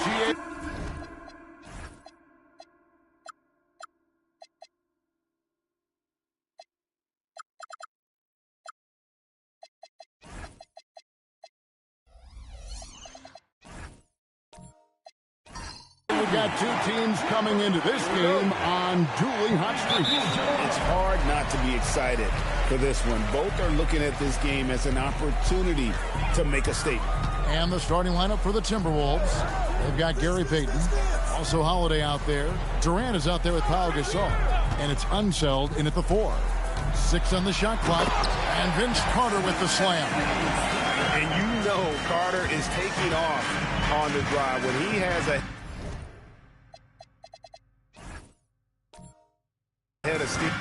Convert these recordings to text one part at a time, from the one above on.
differentiate. We've got two teams coming into this game on dueling hot streaks. It's hard not to be excited for this one. Both are looking at this game as an opportunity to make a statement. And the starting lineup for the Timberwolves. They've got Gary Payton, also Holiday out there. Durant is out there with Pau Gasol. And it's Unseld in at the 4. 6 on the shot clock. And Vince Carter with the slam. And you know Carter is taking off on the drive when he has a head of steam.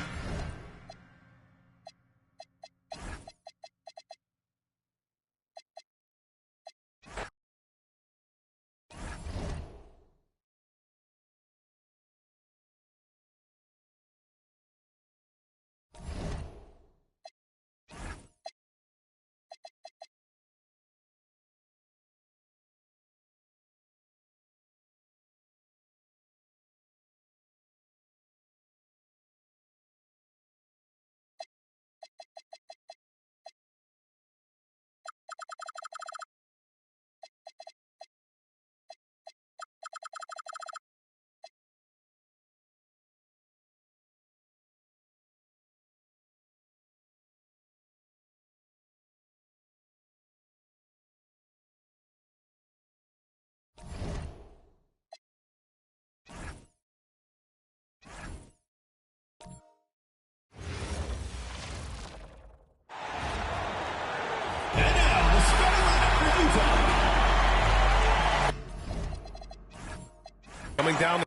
Coming down the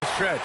stretch.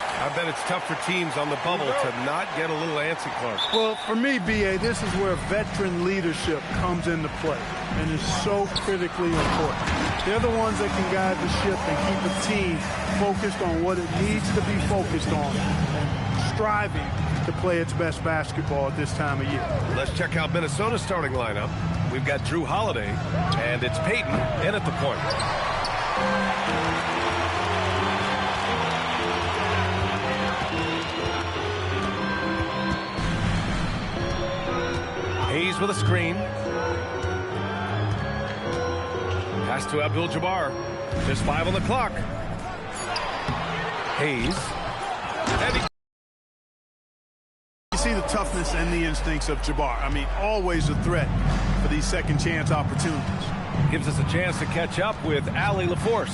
I bet it's tough for teams on the bubble to not get a little antsy, Clark. Well, for me, B.A., this is where veteran leadership comes into play and is so critically important. They're the ones that can guide the ship and keep the team focused on what it needs to be focused on and striving to play its best basketball at this time of year. Let's check out Minnesota's starting lineup. We've got Drew Holiday, and it's Payton in at the point. Hayes with a screen. Pass to Abdul-Jabbar. Just 5 on the clock. Hayes. And You see the toughness and the instincts of Jabbar. I mean, always a threat for these second chance opportunities. gives us a chance to catch up with Allie LaForce.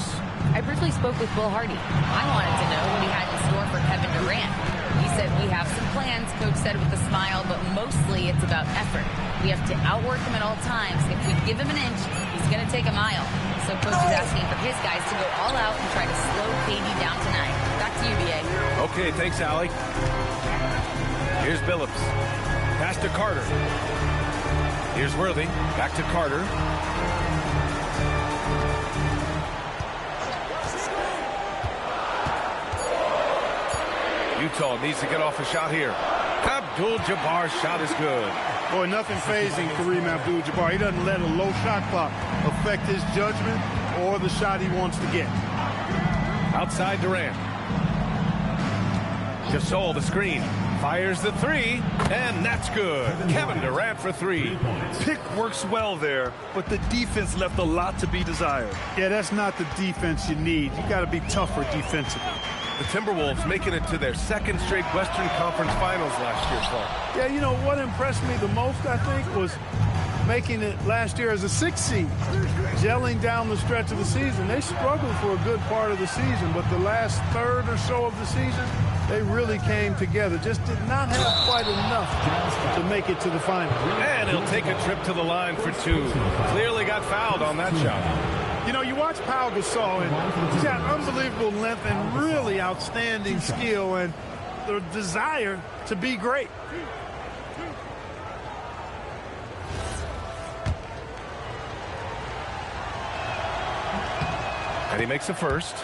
I briefly spoke with Bill Hardy. I wanted to know what he had in store for Kevin Durant. He said, we have some plans, Coach said with a smile, but mostly it's about effort. We have to outwork him at all times. If we give him an inch, he's going to take a mile. So Coach is asking for his guys to go all out and try to slow KD down tonight. Back to you, B.A. Okay, thanks, Allie. Here's Billups. Pass to Carter. Here's Worthy. Back to Carter. Utah needs to get off a shot here. Abdul-Jabbar's shot is good. Boy, nothing phasing Kareem Abdul-Jabbar. He doesn't let a low shot clock affect his judgment or the shot he wants to get. Outside Durant. Gasol, the screen. Fires the three, and that's good. Kevin Durant for three. Pick works well there, but the defense left a lot to be desired. Yeah, that's not the defense you need. You got to be tougher defensively. The Timberwolves making it to their second straight Western Conference Finals last year, Clark. Yeah, you know, what impressed me the most, I think, was making it last year as a 6th seed. Gelling down the stretch of the season. They struggled for a good part of the season, but the last third or so of the season, they really came together. Just did not have quite enough to make it to the final. And he'll take a trip to the line for two. Clearly got fouled on that shot. You know, you watch Pau Gasol, and he's got unbelievable length and really outstanding skill. And the desire to be great. And he makes the first.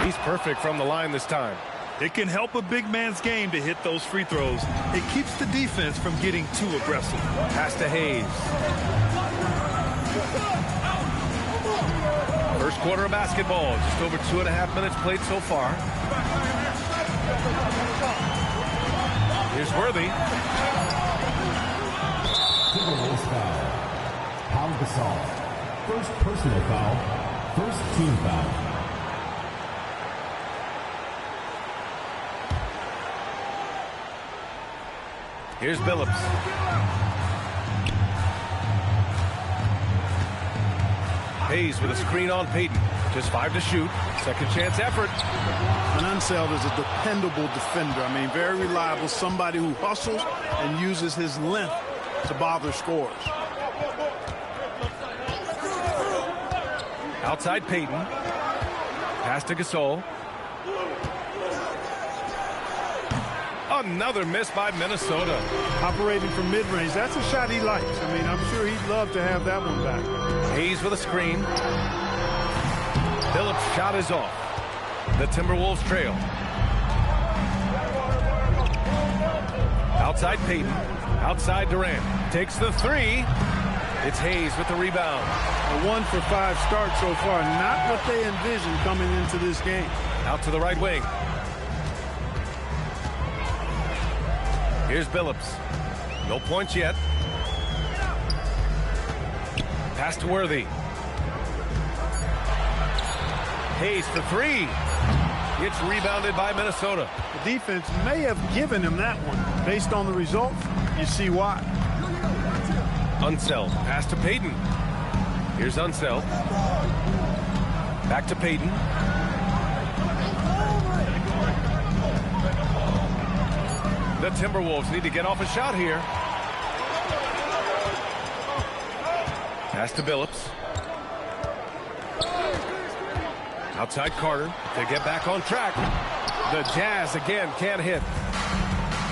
He's perfect from the line this time. It can help a big man's game to hit those free throws. It keeps the defense from getting too aggressive. Pass to Hayes. First quarter of basketball. Just over 2.5 minutes played so far. Here's Worthy. Pau Gasol. First personal foul. First team foul. Here's Billups. Hayes with a screen on Payton. Just 5 to shoot. Second chance effort. And Unseld is a dependable defender. I mean, very reliable. Somebody who hustles and uses his length to bother scorers. Outside Payton. Pass to Gasol. Another miss by Minnesota. Operating from mid-range. That's a shot he likes. I mean, I'm sure he'd love to have that one back. Hayes with a screen. Billups' shot is off. The Timberwolves trail. Outside Payton. Outside Durant. Takes the three. It's Hayes with the rebound. A 1-for-5 start so far. Not what they envisioned coming into this game. Out to the right wing. Here's Billups. No points yet. Pass to Worthy. Hayes for three. It's rebounded by Minnesota. The defense may have given him that one. Based on the results, you see why. Unseld. Pass to Payton. Here's Unseld. Back to Payton. The Timberwolves need to get off a shot here. Pass to Billups. Outside Carter to get back on track. The Jazz again can't hit.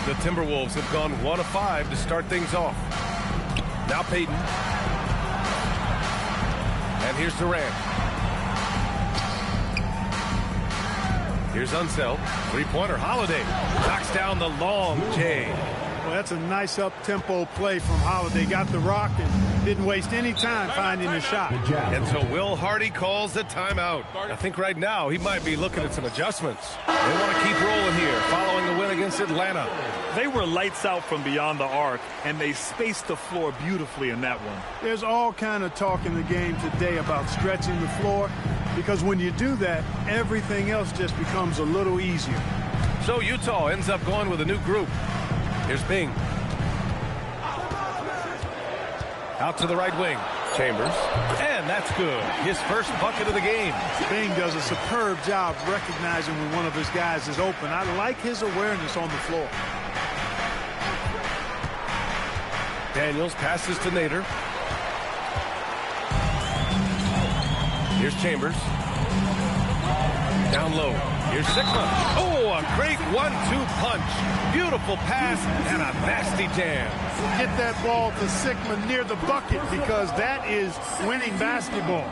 The Timberwolves have gone 1 of 5 to start things off. Now Payton. And here's Durant. Here's Unseld. Three-pointer. Holiday knocks down the long J. Well, that's a nice up-tempo play from Holiday. Got the rock and didn't waste any time finding a shot. And so Will Hardy calls the timeout. I think right now he might be looking at some adjustments. They want to keep rolling here following the win against Atlanta. They were lights out from beyond the arc, and they spaced the floor beautifully in that one. There's all kind of talk in the game today about stretching the floor, because when you do that, everything else just becomes a little easier. So Utah ends up going with a new group. Here's Bing. Out to the right wing. Chambers. And that's good. His first bucket of the game. Bing does a superb job recognizing when one of his guys is open. I like his awareness on the floor. Daniels passes to Nader. Here's Chambers. Down low. Here's Sigma. Oh, a great 1-2 punch. Beautiful pass and a nasty jam. Get that ball to Sigma near the bucket, because that is winning basketball.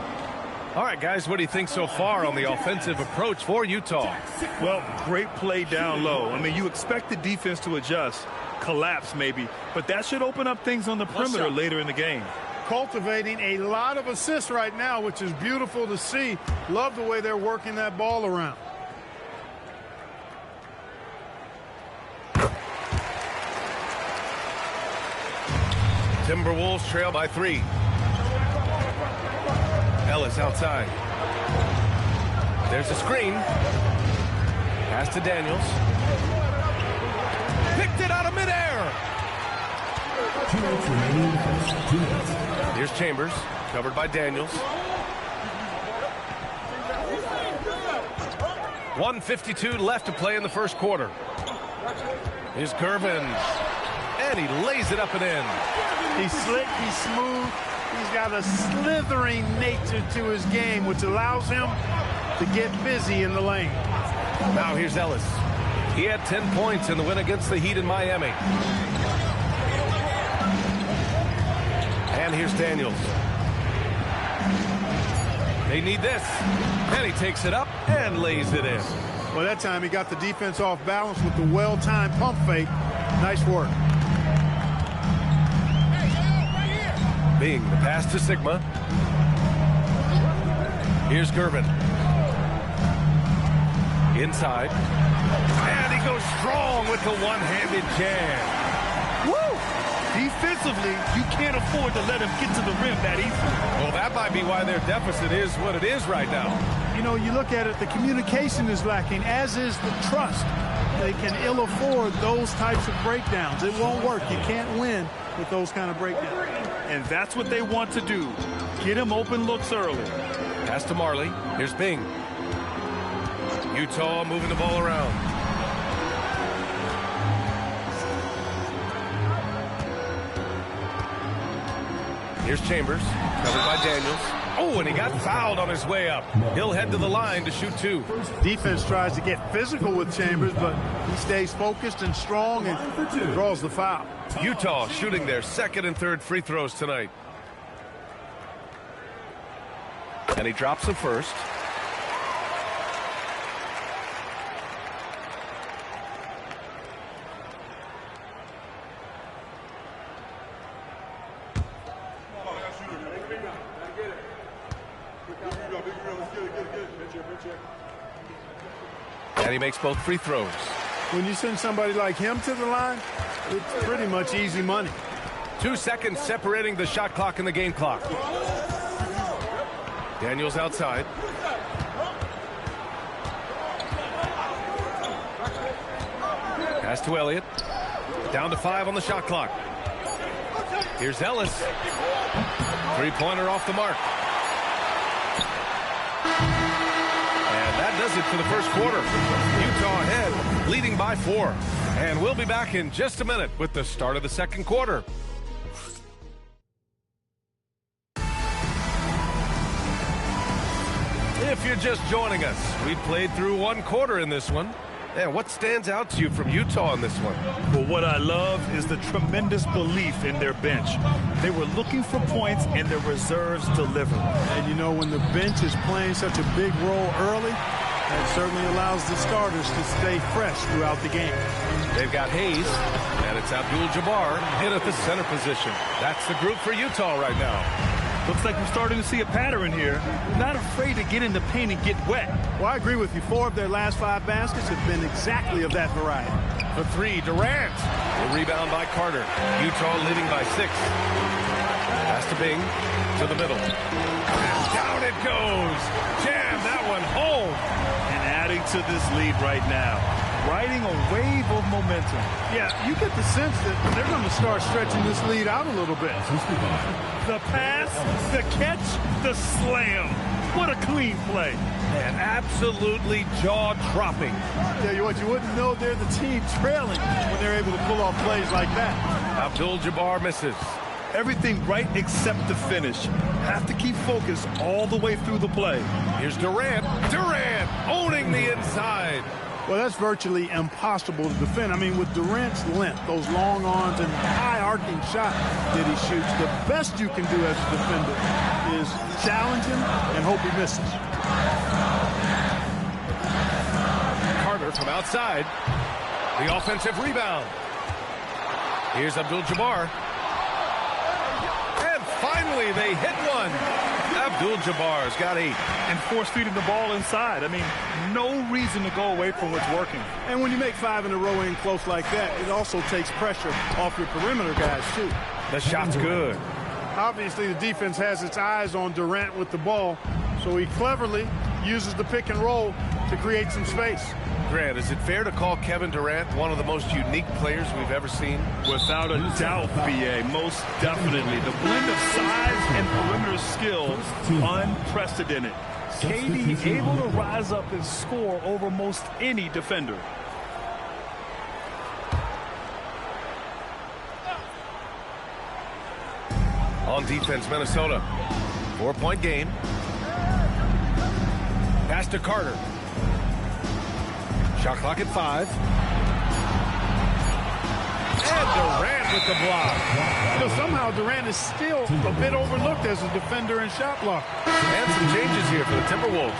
All right, guys, what do you think so far on the offensive approach for Utah? Well, great play down low. I mean, you expect the defense to adjust, collapse maybe, but that should open up things on the perimeter later in the game. Cultivating a lot of assists right now, which is beautiful to see. Love the way they're working that ball around. Timberwolves trail by 3. Ellis outside. There's a screen. Pass to Daniels. Picked it out of midair. 2 minutes remaining. 2 minutes. Here's Chambers, covered by Daniels. 1:52 left to play in the first quarter. Here's Gervin. And he lays it up and in. He's slick, he's smooth. He's got a slithering nature to his game, which allows him to get busy in the lane. Now here's Ellis. He had 10 points in the win against the Heat in Miami. And here's Daniels. They need this. And he takes it up and lays it in. Well, that time he got the defense off balance with the well-timed pump fake. Nice work. Bing, the pass to Sigma. Here's Gervin. Inside. And he goes strong with the one-handed jam. Woo! Defensively, you can't afford to let him get to the rim that easily. Well, that might be why their deficit is what it is right now. You know, you look at it, the communication is lacking, as is the trust. They can ill afford those types of breakdowns. It won't work. You can't win with those kind of breakdowns. And that's what they want to do. Get him open looks early. Pass to Marley. Here's Bing. Utah moving the ball around. Here's Chambers, covered by Daniels. Oh, and he got fouled on his way up. He'll head to the line to shoot 2. Defense tries to get physical with Chambers, but he stays focused and strong and draws the foul. Utah shooting their second and third free throws tonight. And he drops the first. And he makes both free throws. When you send somebody like him to the line, it's pretty much easy money. 2 seconds separating the shot clock and the game clock. Daniels outside. Pass to Elliott. Down to 5 on the shot clock. Here's Ellis. Three-pointer off the mark. And that does it for the first quarter. Utah ahead, leading by 4. And we'll be back in just a minute with the start of the second quarter. If you're just joining us, we played through 1 quarter in this one. And what stands out to you from Utah in this one? Well, what I love is the tremendous belief in their bench. They were looking for points, and their reserves delivered. And, you know, when the bench is playing such a big role early, that certainly allows the starters to stay fresh throughout the game. They've got Hayes, and it's Abdul-Jabbar in at the center position. That's the group for Utah right now. Looks like we're starting to see a pattern here. Not afraid to get in the paint and get wet. Well, I agree with you. 4 of their last 5 baskets have been exactly of that variety. The 3, Durant. The rebound by Carter. Utah leading by 6. Pass to Bing. To the middle. And down it goes. Jam that one home. And adding to this lead right now. Riding a wave of momentum. Yeah, you get the sense that they're going to start stretching this lead out a little bit. The pass, the catch, the slam. What a clean play. And absolutely jaw-dropping. Tell you what, you wouldn't know they're the team trailing when they're able to pull off plays like that. Abdul-Jabbar misses. Everything right except the finish. Have to keep focused all the way through the play. Here's Durant. Durant owning the inside. Well, that's virtually impossible to defend. I mean, with Durant's length, those long arms and high arcing shot that he shoots, the best you can do as a defender is challenge him and hope he misses. Carter from outside. The offensive rebound. Here's Abdul-Jabbar. And finally, they hit one. Abdul-Jabbar's got 8. And force feeding the ball inside. I mean, no reason to go away from what's working. And when you make 5 in a row in close like that, it also takes pressure off your perimeter guys, too. The shot's good. Obviously, the defense has its eyes on Durant with the ball, so he cleverly uses the pick and roll to create some space. Grant, is it fair to call Kevin Durant one of the most unique players we've ever seen? Without a doubt, B.A., most definitely. The blend of size and perimeter skill, unprecedented. KD able to rise up and score over most any defender. On defense, Minnesota. 4-point game. Pass to Carter. Shot clock at 5. And Durant with the block. Somehow Durant is still a bit overlooked as a defender and shot blocker. And some changes here for the Timberwolves.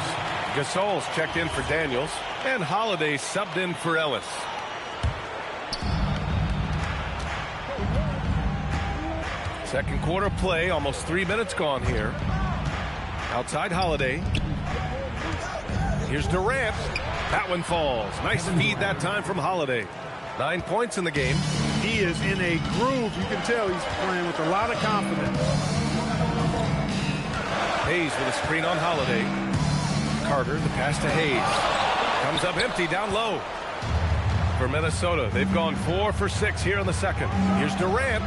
Gasol's checked in for Daniels, and Holiday subbed in for Ellis. Second quarter play, almost 3 minutes gone here. Outside Holiday. Here's Durant. That one falls. Nice feed that time from Holiday. 9 points in the game. He is in a groove. You can tell he's playing with a lot of confidence. Hayes with a screen on Holiday. Carter, the pass to Hayes. Comes up empty down low. For Minnesota, they've gone 4 for 6 here in the second. Here's Durant.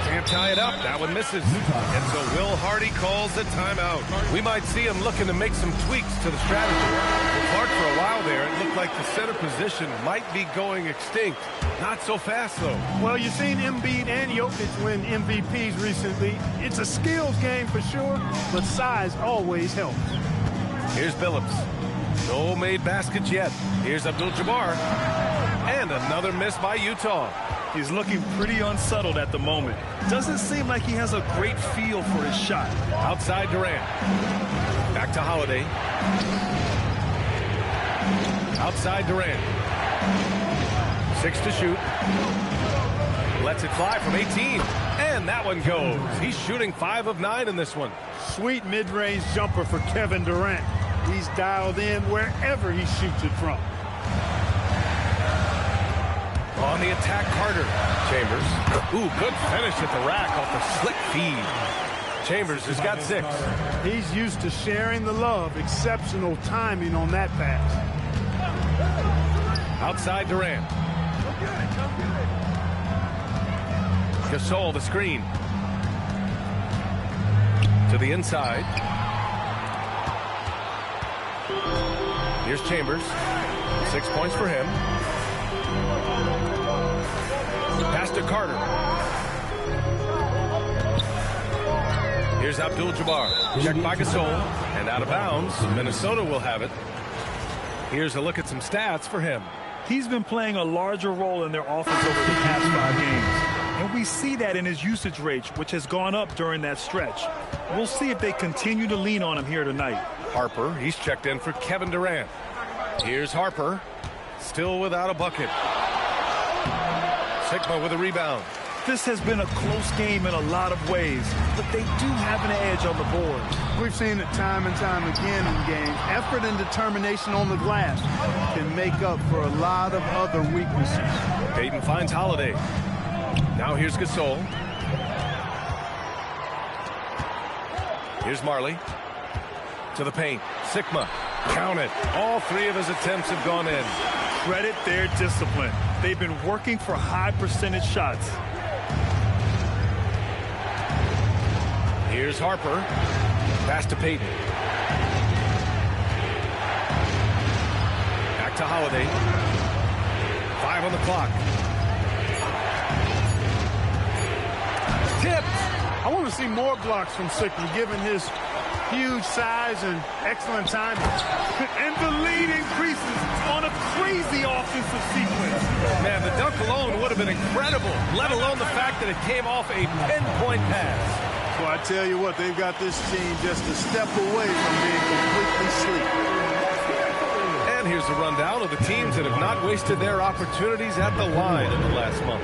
Can't tie it up. That one misses. And so Will Hardy calls the timeout. We might see him looking to make some tweaks to the strategy. For Clark, for a while there, it looked like the center position might be going extinct. Not so fast, though. Well, you've seen Embiid and Jokic win MVPs recently. It's a skills game for sure, but size always helps. Here's Billups. No made baskets yet. Here's Abdul-Jabbar. And another miss by Utah. He's looking pretty unsettled at the moment. Doesn't seem like he has a great feel for his shot. Outside Durant. Back to Holiday. Outside Durant. 6 to shoot. Lets it fly from 18. And that one goes. He's shooting 5 of 9 in this one. Sweet mid-range jumper for Kevin Durant. He's dialed in wherever he shoots it from. On the attack, Carter. Chambers. Ooh, good finish at the rack off the slick feed. Chambers has got 6. He's used to sharing the love. Exceptional timing on that pass. Outside Durant. Gasol, the screen. To the inside. Here's Chambers. 6 points for him. Pass to Carter. Here's Abdul-Jabbar. Checked by Gasol. And out of bounds. Minnesota will have it. Here's a look at some stats for him. He's been playing a larger role in their offense over the past 5 games. And we see that in his usage rate, which has gone up during that stretch. We'll see if they continue to lean on him here tonight. Harper, he's checked in for Kevin Durant. Here's Harper. Still without a bucket. Sigma with a rebound. This has been a close game in a lot of ways, but they do have an edge on the board. We've seen it time and time again in games. Effort and determination on the glass can make up for a lot of other weaknesses. Payton finds Holiday. Now here's Gasol. Here's Marley. To the paint. Sigma. Count it. All 3 of his attempts have gone in. Credit their discipline. They've been working for high percentage shots. Here's Harper. Pass to Payton. Back to Holiday. 5 on the clock. Tipped. I want to see more blocks from Sigma, given his huge size and excellent timing. And the lead increases on a crazy offensive sequence. Man, the dunk alone would have been incredible, let alone the fact that it came off a pinpoint pass. Well, I tell you what, they've got this team just a step away from being completely sleep. And here's a rundown of the teams that have not wasted their opportunities at the line in the last month.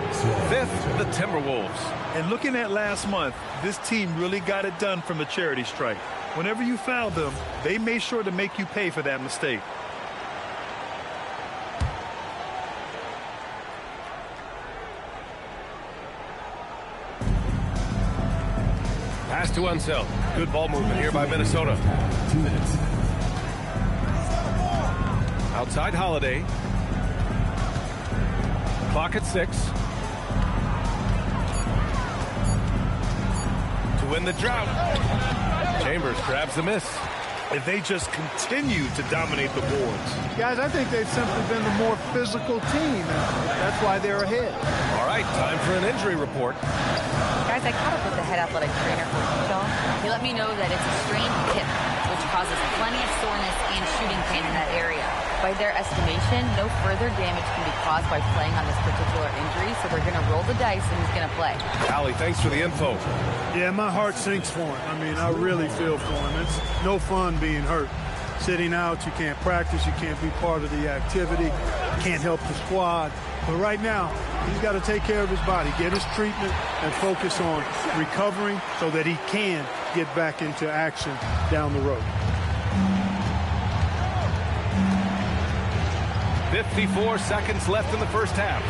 5th, the Timberwolves. And looking at last month, this team really got it done from the charity strike. Whenever you foul them, they made sure to make you pay for that mistake. Pass to Unseld. Good ball movement here by Minnesota. 2 minutes. Outside Holiday. Clock at 6. To win the drought. Chambers grabs the miss. And they just continue to dominate the boards. Guys, I think they've simply been the more physical team. That's why they're ahead. All right, time for an injury report. Guys, I caught up with the head athletic trainer for Utah. He let me know that it's a strained hip, which causes plenty of soreness and shooting pain in that area. By their estimation, no further damage can be caused by playing on this particular injury, so they're going to roll the dice and he's going to play. Allie, thanks for the info. Yeah, my heart sinks for him. I mean, I really feel for him. It's no fun being hurt. Sitting out, you can't practice, you can't be part of the activity, can't help the squad. But right now, he's got to take care of his body, get his treatment, and focus on recovering so that he can get back into action down the road. 54 seconds left in the first half.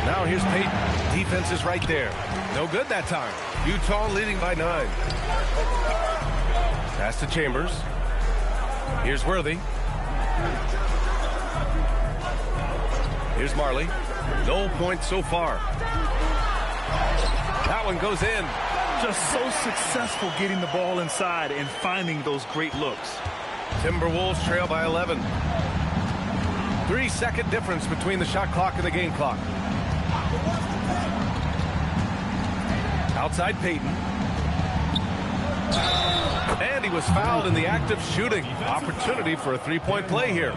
Now here's Peyton. Defense is right there. No good that time. Utah leading by 9. Pass to Chambers. Here's Worthy. Here's Marley. No points so far. That one goes in. Just so successful getting the ball inside and finding those great looks. Timberwolves trail by 11. 3-second difference between the shot clock and the game clock. Outside Peyton. And he was fouled in the act of shooting. Opportunity for a three-point play here.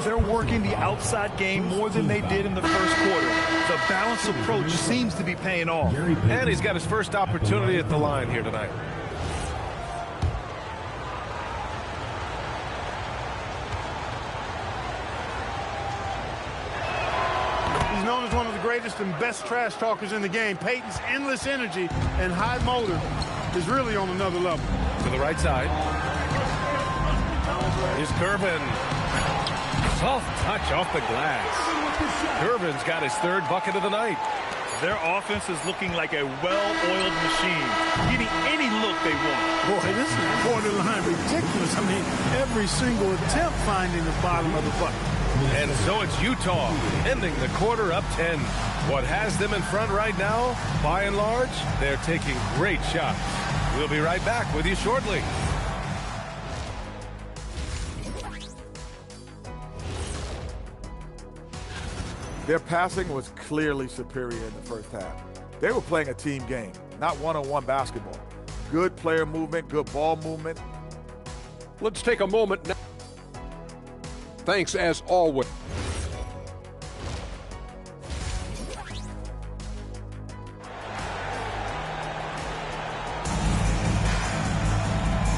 They're working the outside game more than they did in the first quarter. The balanced approach seems to be paying off. And he's got his first opportunity at the line here tonight. He's known as one of the greatest and best trash talkers in the game. Peyton's endless energy and high motor is really on another level. To the right side. Here's Gervin. Soft touch off the glass. Gervin's got his third bucket of the night. Their offense is looking like a well-oiled machine, getting any look they want. Boy, this is borderline ridiculous. I mean, every single attempt finding the bottom of the bucket. And so it's Utah ending the quarter up 10. What has them in front right now, by and large, they're taking great shots. We'll be right back with you shortly. Their passing was clearly superior in the first half. They were playing a team game, not one-on-one basketball. Good player movement, good ball movement. Let's take a moment now. Thanks as always.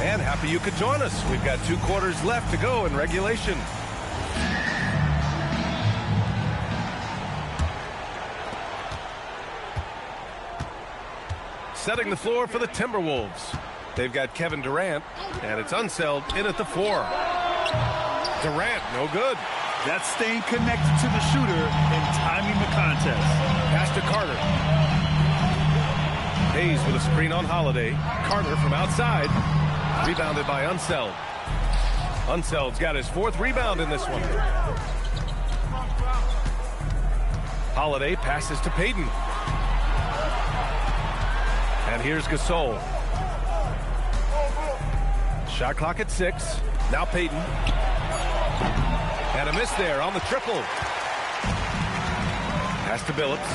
And happy you could join us. We've got 2 quarters left to go in regulation. Setting the floor for the Timberwolves. They've got Kevin Durant, and it's Unseld in at the 4. Durant, no good. That's staying connected to the shooter and timing the contest. Pass to Carter. Hayes with a screen on Holiday. Carter from outside. Rebounded by Unseld. Unseld's got his 4th rebound in this one. Holiday passes to Peyton. And here's Gasol. Shot clock at 6. Now Peyton. And a miss there on the triple. Pass to Billups.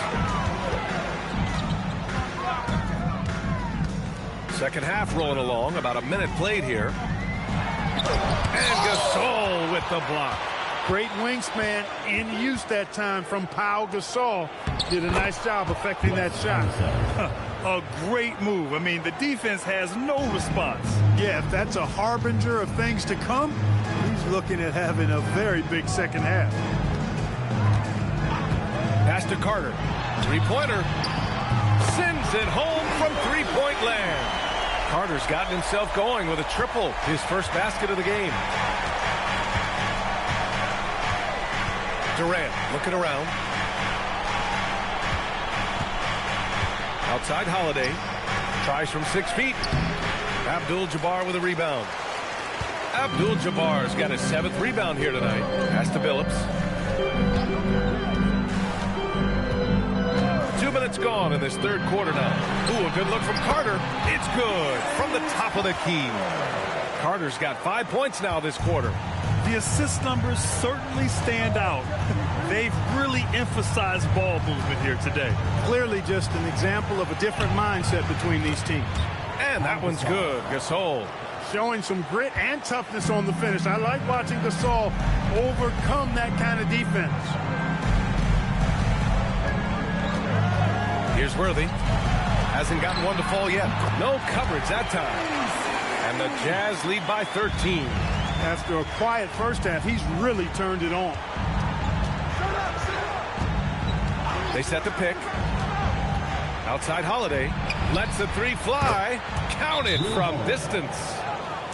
Second half rolling along. About a minute played here. And Gasol with the block. Great wingspan in use that time from Pau Gasol. Did a nice job affecting that shot. A great move. I mean, the defense has no response. Yeah, if that's a harbinger of things to come, he's looking at having a very big second half. Pass to Carter. Three-pointer. Sends it home from three-point land. Carter's gotten himself going with a triple. His first basket of the game. Durant looking around. Outside Holiday. Tries from 6 feet. Abdul-Jabbar with a rebound. Abdul-Jabbar's got his 7th rebound here tonight. Pass to Billups. 2 minutes gone in this third quarter now. Ooh, a good look from Carter. It's good from the top of the key. Carter's got 5 points now this quarter. The assist numbers certainly stand out. They've really emphasized ball movement here today. Clearly just an example of a different mindset between these teams. And that one's good. Gasol showing some grit and toughness on the finish. I like watching Gasol overcome that kind of defense. Here's Worthy. Hasn't gotten one to fall yet. No coverage that time. And the Jazz lead by 13. After a quiet first half, he's really turned it on. They set the pick. Outside Holiday. Lets the three fly. Counted from distance.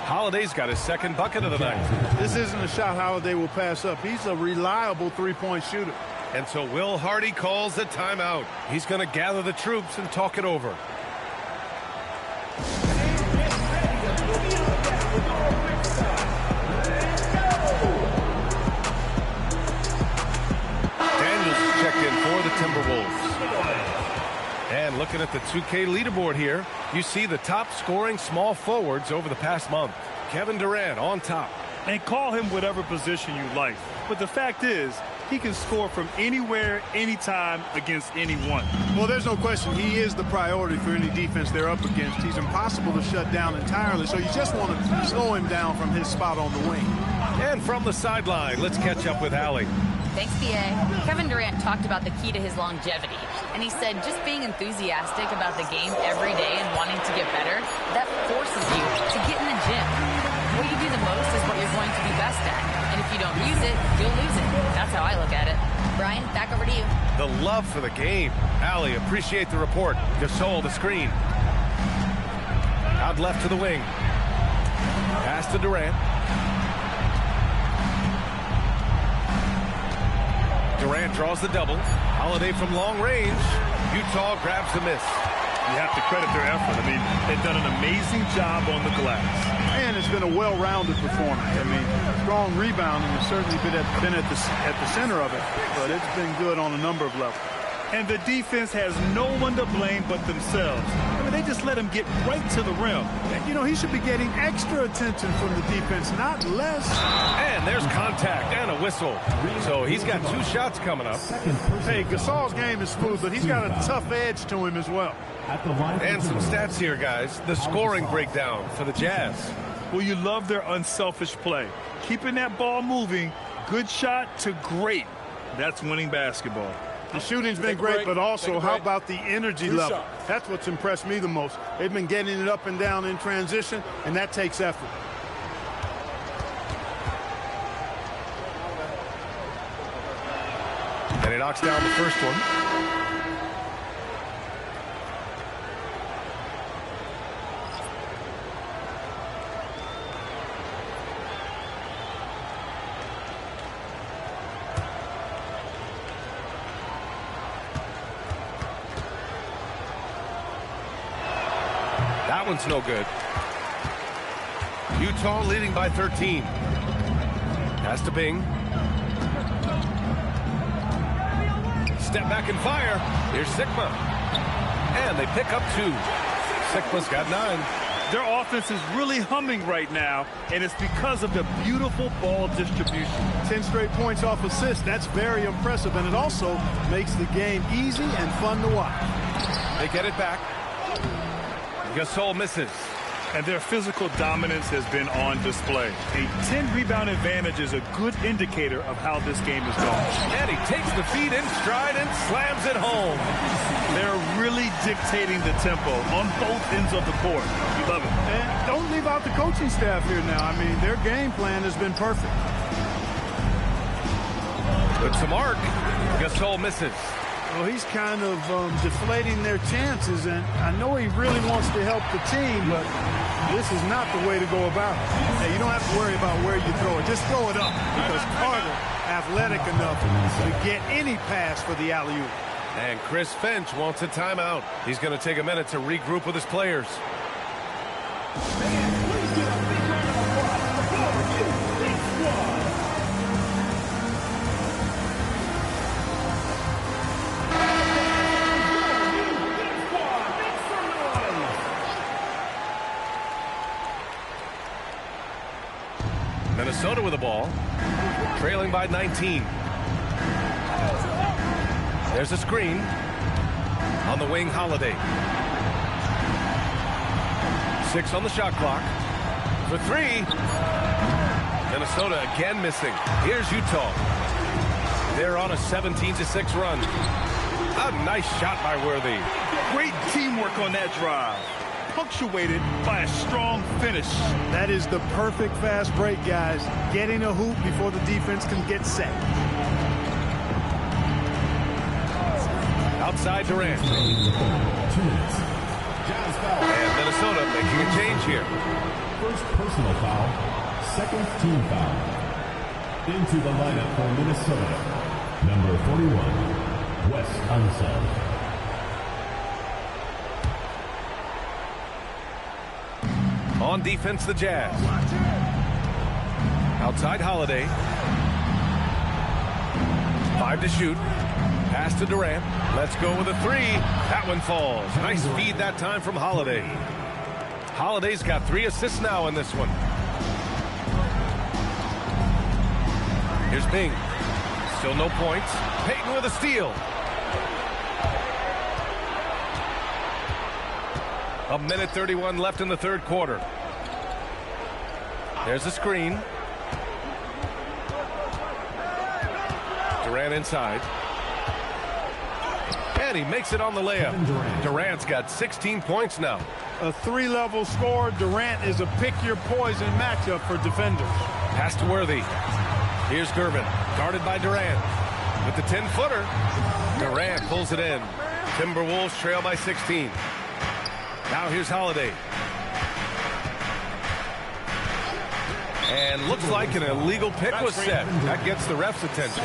Holiday's got his second bucket of the night. This isn't a shot Holiday will pass up. He's a reliable three-point shooter. And so Will Hardy calls the timeout. He's going to gather the troops and talk it over. Daniels checked in for the Timberwolves. And looking at the 2K leaderboard here, you see the top scoring small forwards over the past month. Kevin Durant on top. And call him whatever position you like. But the fact is, he can score from anywhere, anytime, against anyone. Well, there's no question he is the priority for any defense they're up against. He's impossible to shut down entirely, so you just want to slow him down from his spot on the wing. And from the sideline, let's catch up with Allie. Thanks, PA. Kevin Durant talked about the key to his longevity, and he said just being enthusiastic about the game every day and wanting to get better, that forces you to get in the gym. What you do the most is what you're going to be best at, and if you don't use it, you'll lose it. That's how I look at it. Brian, back over to you. The love for the game. Allie, appreciate the report. Gasol, the screen. Out left to the wing. Pass to Durant. Durant draws the double. Holiday from long range. Utah grabs the miss. You have to credit their effort. I mean, they've done an amazing job on the glass. And it's been a well-rounded performance. I mean, strong rebounding has certainly been at the center of it, but it's been good on a number of levels. And the defense has no one to blame but themselves. I mean, they just let him get right to the rim. You know, he should be getting extra attention from the defense, not less. And there's contact and a whistle. So he's got two shots coming up. Hey, Gasol's game is smooth, but he's got a tough edge to him as well. And some stats here, guys. The scoring breakdown for the Jazz. Well, you love their unselfish play. Keeping that ball moving, good shot to great. That's winning basketball. The shooting's been great, but also how about the energy level? That's what's impressed me the most. They've been getting it up and down in transition, and that takes effort. And he knocks down the first one. That one's no good. Utah leading by 13. Pass to Bing. Step back and fire. Here's Sigma. And they pick up two. Sigma's got 9. Their offense is really humming right now, and it's because of the beautiful ball distribution. 10 straight points off assists. That's very impressive, and it also makes the game easy and fun to watch. They get it back. Gasol misses. And their physical dominance has been on display. A 10-rebound advantage is a good indicator of how this game is going. And he takes the feed in stride and slams it home. They're really dictating the tempo on both ends of the court. You love it. And don't leave out the coaching staff here now. I mean, their game plan has been perfect. But to Mark, Gasol misses. Well, he's kind of deflating their chances, and I know he really wants to help the team, but this is not the way to go about it. Hey, you don't have to worry about where you throw it. Just throw it up, because Carter, athletic enough to get any pass for the alley-oop. And Chris Finch wants a timeout. He's going to take a minute to regroup with his players. Minnesota with the ball, trailing by 19. There's a screen on the wing. Holiday. 6 on the shot clock. For 3. Minnesota again missing. Here's Utah. They're on a 17-6 run. A nice shot by Worthy. Great teamwork on that drive, punctuated by a strong finish. That is the perfect fast break, guys. Getting a hoop before the defense can get set. Outside Durant. And Minnesota making a change here. First personal foul, second team foul. Into the lineup for Minnesota, number 41, Wes Unseld. On defense, the Jazz. Outside Holiday. 5 to shoot. Pass to Durant. Let's go with a 3. That one falls. Nice feed that time from Holiday. Holiday's got 3 assists now in this one. Here's Bing. Still no points. Payton with a steal. A minute 31 left in the third quarter. There's a screen. Durant inside. And he makes it on the layup. Durant's got 16 points now. A 3-level score. Durant is a pick-your-poison matchup for defenders. Pass to Worthy. Here's Gervin, guarded by Durant. With the 10-footer, Durant pulls it in. Timberwolves trail by 16. Now here's Holiday. And looks like an illegal pick was set. That gets the ref's attention.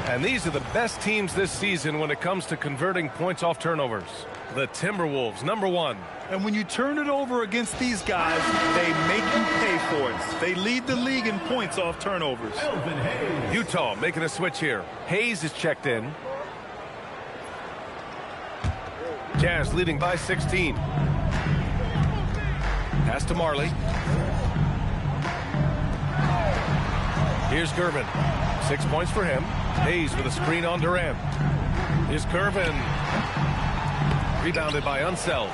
And these are the best teams this season when it comes to converting points off turnovers. The Timberwolves, number 1. And when you turn it over against these guys, they make you pay for it. They lead the league in points off turnovers. Utah making a switch here. Hayes is checked in. Jazz leading by 16. Pass to Marley. Here's Gervin. 6 points for him. Hayes with a screen on Durant. Here's Gervin. Rebounded by Unseld.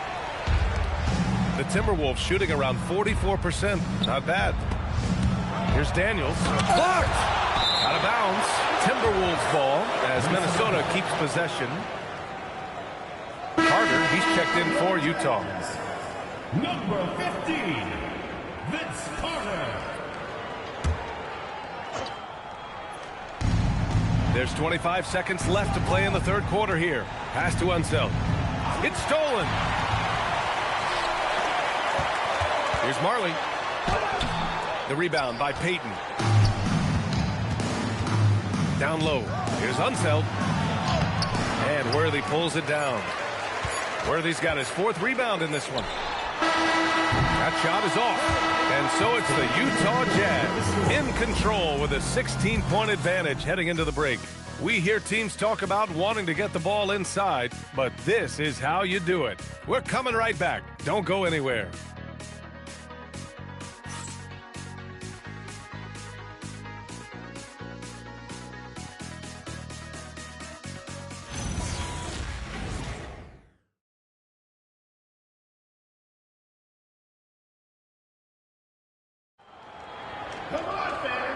The Timberwolves shooting around 44%. Not bad. Here's Daniels. Blocked! Out of bounds. Timberwolves ball as Minnesota keeps possession. Carter, he's checked in for Utah. Number 15, Vince Carter. There's 25 seconds left to play in the third quarter here. Pass to Unseld. It's stolen. Here's Marley. The rebound by Payton. Down low. Here's Unseld. And Worthy pulls it down. Worthy's got his 4th rebound in this one. That shot is off. And so it's the Utah Jazz in control with a 16-point advantage heading into the break. We hear teams talk about wanting to get the ball inside, but this is how you do it. We're coming right back. Don't go anywhere.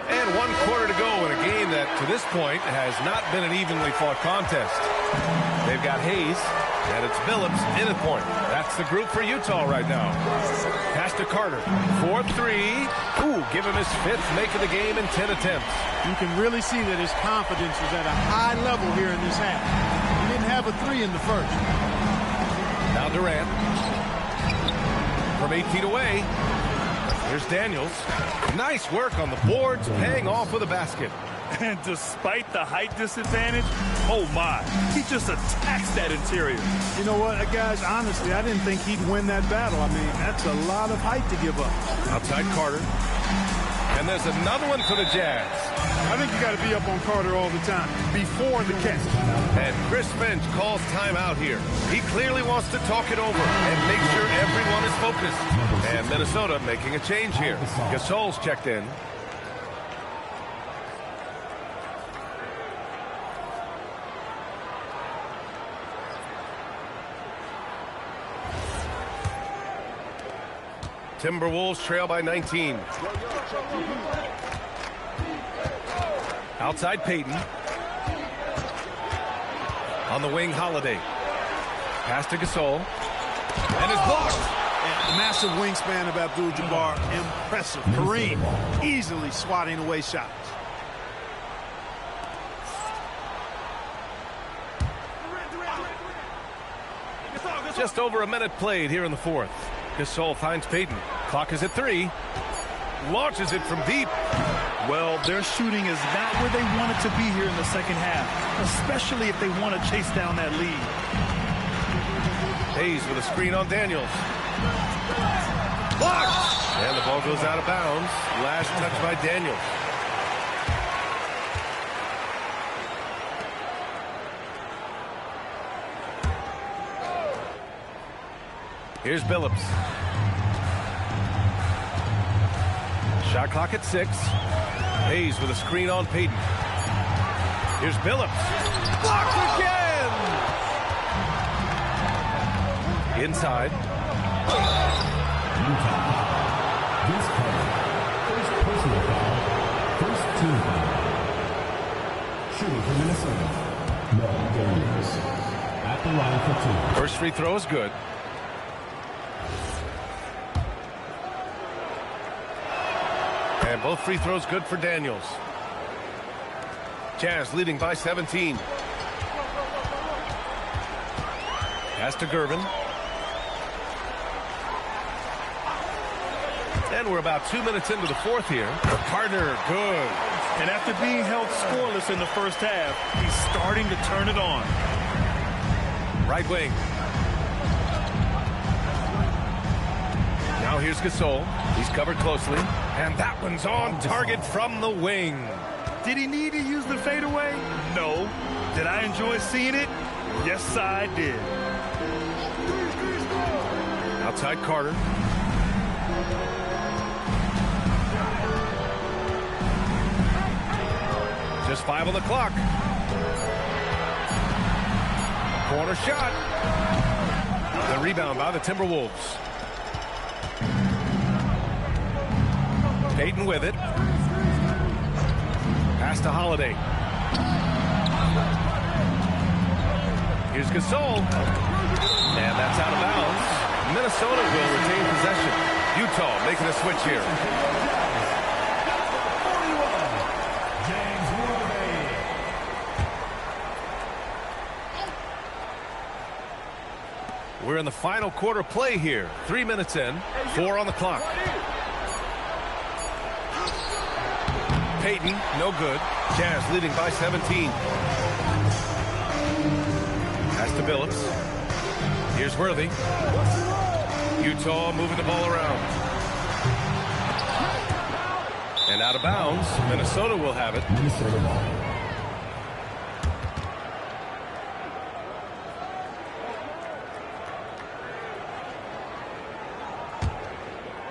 And 1 quarter to go in a game that, to this point, has not been an evenly fought contest. They've got Hayes, and it's Billups in a point. That's the group for Utah right now. Pass to Carter. 4-3. Ooh, give him his 5th make of the game in 10 attempts. You can really see that his confidence is at a high level here in this half. He didn't have a 3 in the first. Now Durant. From 8 feet away. Here's Daniels. Nice work on the boards, paying off with a basket. And despite the height disadvantage, oh my, he just attacks that interior. You know what, guys, honestly, I didn't think he'd win that battle. I mean, that's a lot of height to give up. Outside Carter. And there's another one for the Jazz. I think you got to be up on Carter all the time, before the catch. And Chris Finch calls timeout here. He clearly wants to talk it over and make sure everyone is focused. And Minnesota making a change here. Gasol's checked in. Timberwolves trail by 19. Outside Payton. On the wing, Holiday. Pass to Gasol. And it's blocked. And massive wingspan of Abdul-Jabbar. Impressive. Kareem easily swatting away shots. Just over a minute played here in the fourth. Gasol finds Payton. Clock is at 3. Launches it from deep. Well, their shooting is not where they want it to be here in the second half, especially if they want to chase down that lead. Hayes with a screen on Daniels. Blocked! And the ball goes out of bounds. Last touch by Daniels. Here's Billups. Shot clock at 6. Hayes with a screen on Payton. Here's Billups. Blocked again! Inside. This card. First personal foul. First team foul. Shooting for Minnesota. No Daniels. At the line for 2. First free throw is good. And both free throws good for Daniels. Jazz leading by 17. Pass to Gervin. And we're about 2 minutes into the fourth here. Carter, good. And after being held scoreless in the first half, he's starting to turn it on. Right wing. Now here's Gasol. He's covered closely. And that one's on target from the wing. Did he need to use the fadeaway? No. Did I enjoy seeing it? Yes, I did. Outside Carter. Just 5 on the clock. Corner shot. The rebound by the Timberwolves. Payton with it. Pass to Holiday. Here's Gasol. And that's out of bounds. Minnesota will retain possession. Utah making a switch here. We're in the final quarter play here. 3 minutes in, 4 on the clock. Payton, no good. Jazz leading by 17. Pass to Billups. Here's Worthy. Utah moving the ball around. And out of bounds. Minnesota will have it. Minnesota ball.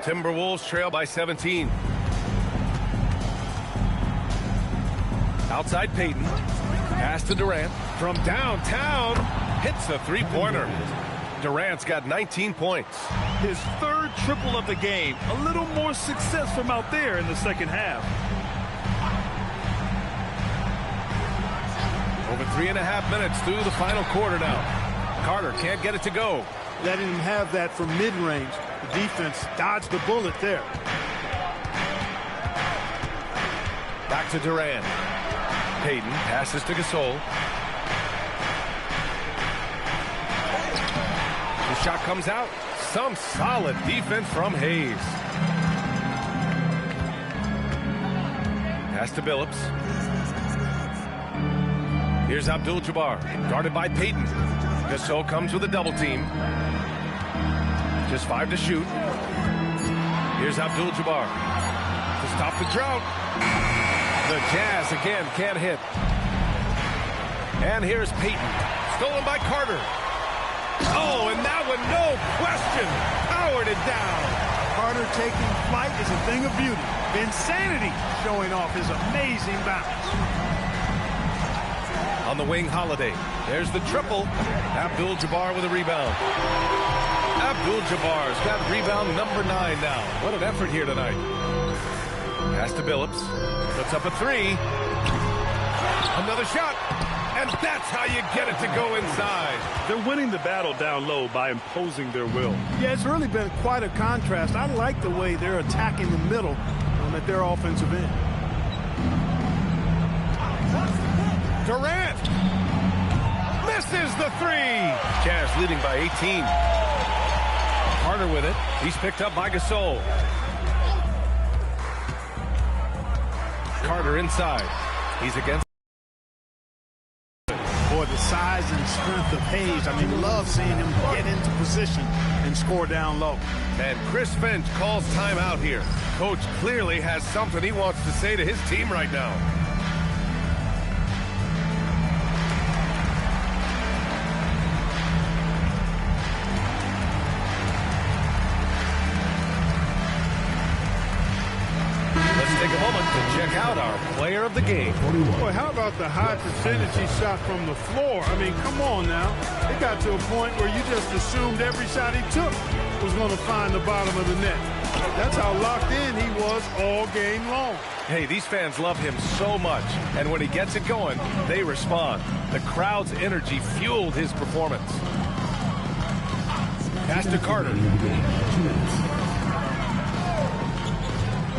Timberwolves trail by 17. Outside Payton. Pass to Durant. From downtown. Hits a three-pointer. Durant's got 19 points. His third triple of the game. A little more success from out there in the second half. Over 3.5 minutes through the final quarter now. Carter can't get it to go. Letting him have that from mid-range. The defense dodged the bullet there. Back to Durant. Payton passes to Gasol. The shot comes out. Some solid defense from Hayes. Pass to Billups. Here's Abdul-Jabbar, guarded by Payton. Gasol comes with a double team. Just 5 to shoot. Here's Abdul-Jabbar to stop the drought. The Jazz again can't hit. And here's Payton. Stolen by Carter. Oh, and that one, no question, powered it down. Carter taking flight is a thing of beauty. Insanity showing off his amazing bounce. On the wing, Holiday. There's the triple. Abdul-Jabbar with a rebound. Abdul-Jabbar's got rebound number 9 now. What an effort here tonight. Pass to Billups. Puts up a 3. Another shot. And that's how you get it to go inside. They're winning the battle down low by imposing their will. Yeah, it's really been quite a contrast. I like the way they're attacking the middle at their offensive end. Durant misses the 3. Jazz leading by 18. Carter with it. He's picked up by Gasol. Carter inside. He's against. Boy, the size and strength of Hayes. I mean, love seeing him get into position and score down low. And Chris Finch calls timeout here. Coach clearly has something he wants to say to his team right now. Take a moment to check out our player of the game. Boy, how about the high percentage he shot from the floor? I mean, come on now. It got to a point where you just assumed every shot he took was going to find the bottom of the net. That's how locked in he was all game long. Hey, these fans love him so much, and when he gets it going, they respond. The crowd's energy fueled his performance. Pass to Carter.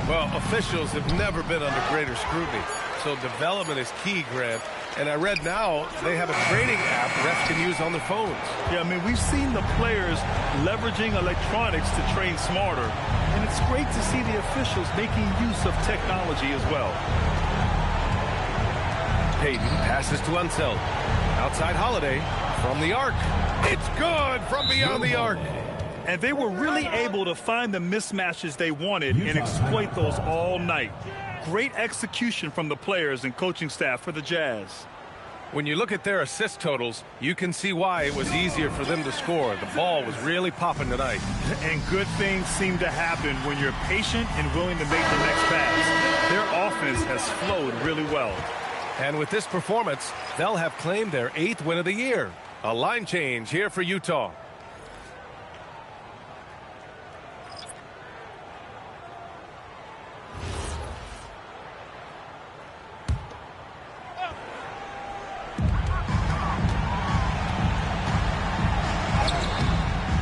Well, officials have never been under greater scrutiny, so development is key, Grant. And I read now they have a training app refs can use on their phones. Yeah, I mean, we've seen the players leveraging electronics to train smarter, and it's great to see the officials making use of technology as well. Payton passes to Unseld. Outside Holiday from the arc. It's good from beyond the arc. And they were really able to find the mismatches they wanted and exploit those all night. Great execution from the players and coaching staff for the Jazz. When you look at their assist totals, you can see why it was easier for them to score. The ball was really popping tonight. And good things seem to happen when you're patient and willing to make the next pass. Their offense has flowed really well. And with this performance, they'll have claimed their 8th win of the year. A line change here for Utah.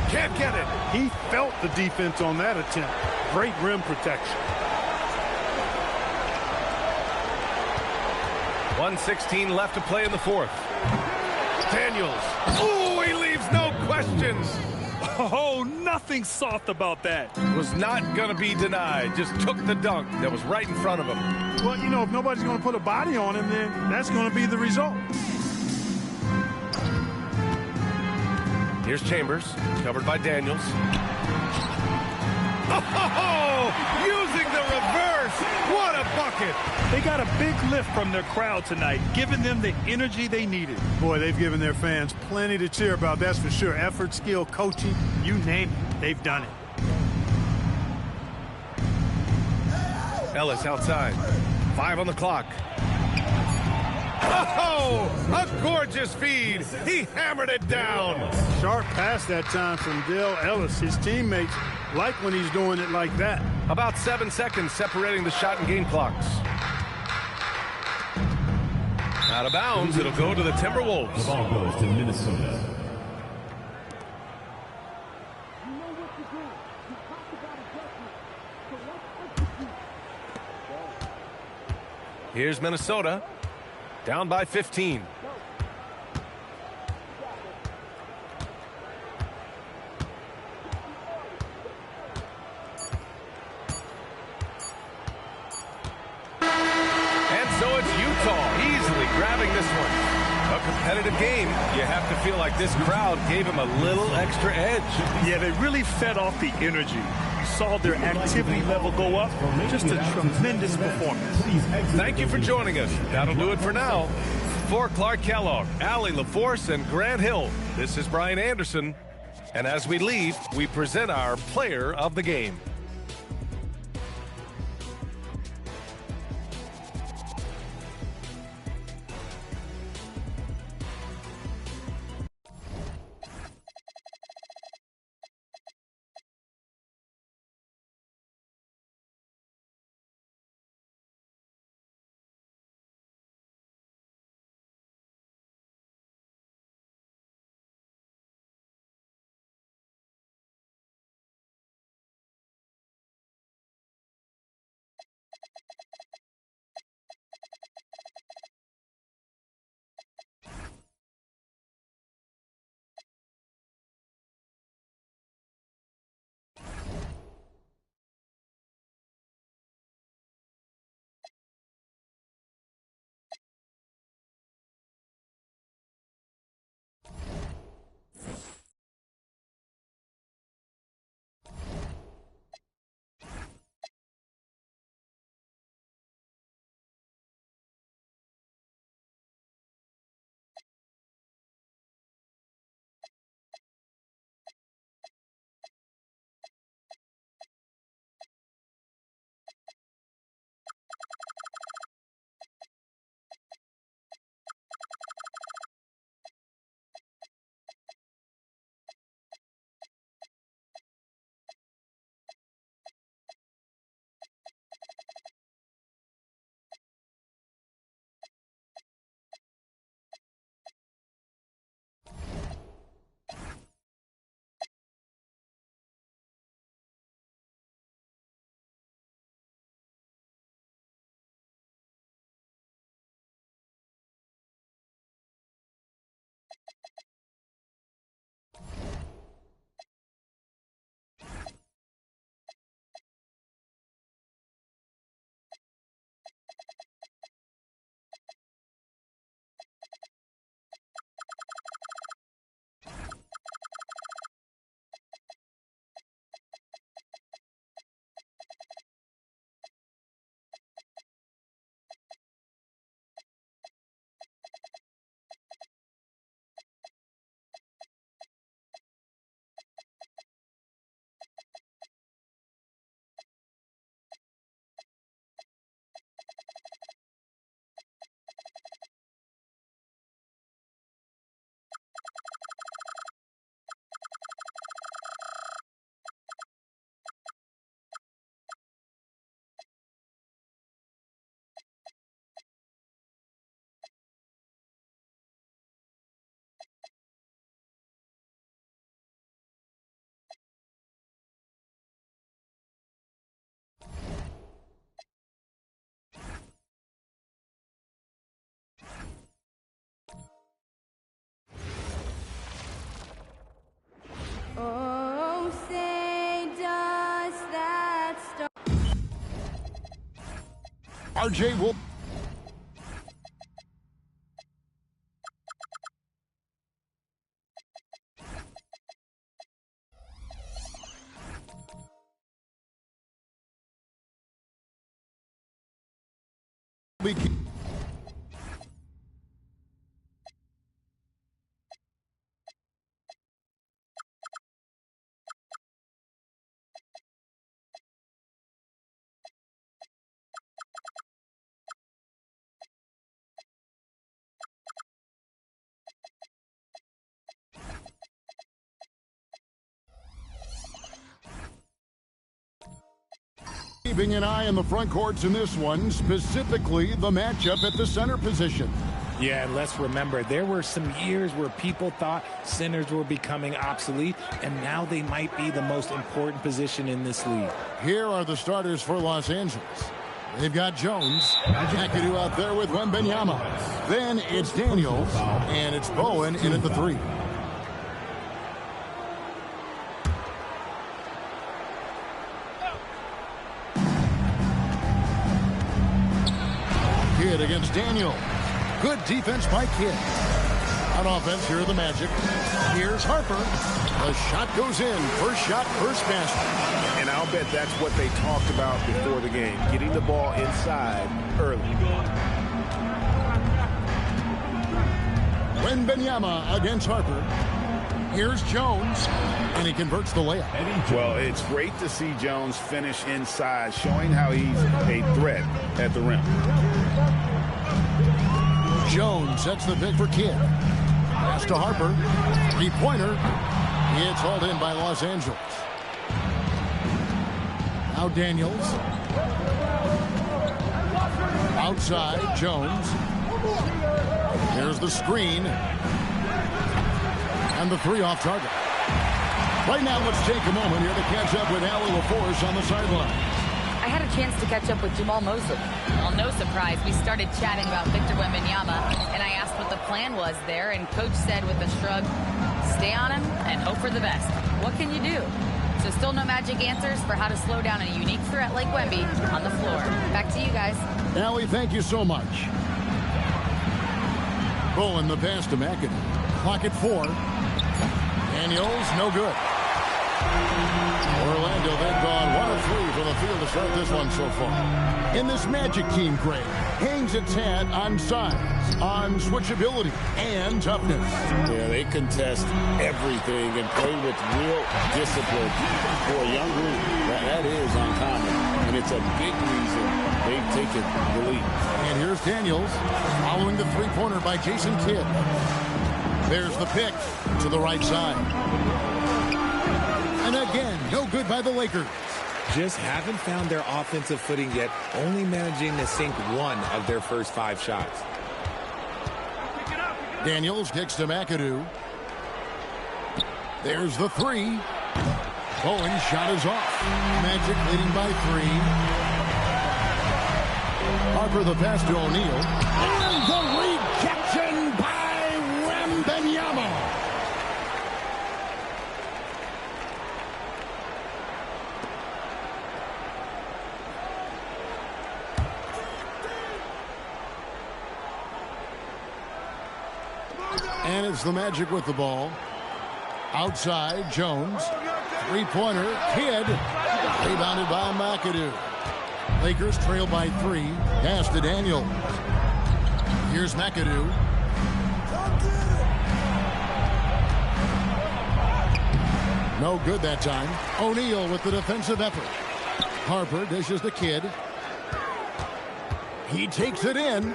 Can't get it. He felt the defense on that attempt. Great rim protection. 1:16 left to play in the 4th. Daniels. Ooh, he leaves no questions. Oh, nothing soft about that. Was not going to be denied. Just took the dunk that was right in front of him. Well, you know, if nobody's going to put a body on him, then that's going to be the result. Here's Chambers, covered by Daniels. Oh, using the reverse. What a bucket. They got a big lift from their crowd tonight, giving them the energy they needed. Boy, they've given their fans plenty to cheer about, that's for sure. Effort, skill, coaching, you name it, they've done it. Ellis outside. 5 on the clock. Oh, a gorgeous feed. He hammered it down. Sharp pass that time from Dale Ellis. His teammates like when he's doing it like that. About 7 seconds separating the shot and game clocks. Out of bounds, it'll go to the Timberwolves. The ball goes to Minnesota. Here's Minnesota. Down by 15. And so it's Utah easily grabbing this one. A competitive game. You have to feel like this crowd gave him a little extra edge. Yeah, they really fed off the energy. You saw their activity level go up. Just a tremendous performance. Thank you for joining us. That'll do it for now. For Clark Kellogg, Allie LaForce, and Grant Hill, this is Brian Anderson. And as we leave, we present our player of the game. Oh, say does that star... RJ will. Keeping an eye on the front courts in this one, specifically the matchup at the center position. Yeah, and let's remember, there were some years where people thought centers were becoming obsolete, and now they might be the most important position in this league. Here are the starters for Los Angeles. They've got Jones, McAdoo out there with Wembanyama. Then it's Daniels, and it's Bowen in at the 3. Kidd against Daniel. Good defense by Kidd. On offense, here are the Magic. Here's Harper. The shot goes in. First shot, first basket. And I'll bet that's what they talked about before the game, getting the ball inside early. Wembanyama against Harper. Here's Jones, and he converts the layup. Well, it's great to see Jones finish inside, showing how he's a threat at the rim. Jones sets the pick for Kidd. Pass to Harper. Three-pointer. It's hauled in by Los Angeles. Now Daniels. Outside, Jones. Here's the screen. And the three off target. Right now, let's take a moment here to catch up with Allie LaForce on the sideline. I had a chance to catch up with Jamal Mosley. Well, no surprise, we started chatting about Victor Wembanyama, and I asked what the plan was there, and Coach said with a shrug, stay on him and hope for the best. What can you do? So still no magic answers for how to slow down a unique threat like Wemby on the floor. Back to you guys. Allie, thank you so much. Bowen the pass to McAdoo. Clock at 4. Daniels, no good. Orlando, they've gone 1 of 3 from the field to start this one so far. In this Magic team grade, hangs its hat on size, on switchability, and toughness. Yeah, they contest everything and play with real discipline. For a young group, that is uncommon, and it's a big reason they've taken the lead. And here's Daniels, following the three-pointer by Jason Kidd. There's the pick to the right side. And again, no good by the Lakers. Just haven't found their offensive footing yet, only managing to sink 1 of their first 5 shots. Daniels kicks to McAdoo. There's the 3. Bowen's shot is off. Magic leading by 3. Harper the pass to O'Neal. And the rejection by Wembanyama. And it's the Magic with the ball. Outside, Jones. Three-pointer, Kidd. Rebounded by McAdoo. Lakers trail by 3. Pass to Daniels. Here's McAdoo. No good that time. O'Neal with the defensive effort. Harper dishes to Kidd. He takes it in.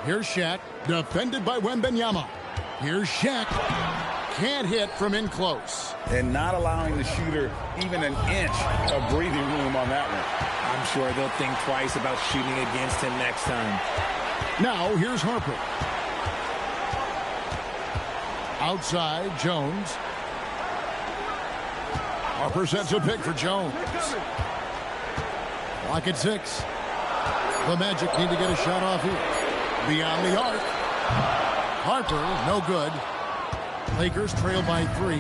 Here's Shaq, defended by Wembanyama. Here's Shaq. Can't hit from in close. And not allowing the shooter even an inch of breathing room on that one. I'm sure they'll think twice about shooting against him next time. Now, here's Harper. Outside, Jones. Harper sets a pick for Jones. Clock at 6. The Magic need to get a shot off here. Beyond the arc. Harper, no good. Lakers trail by 3.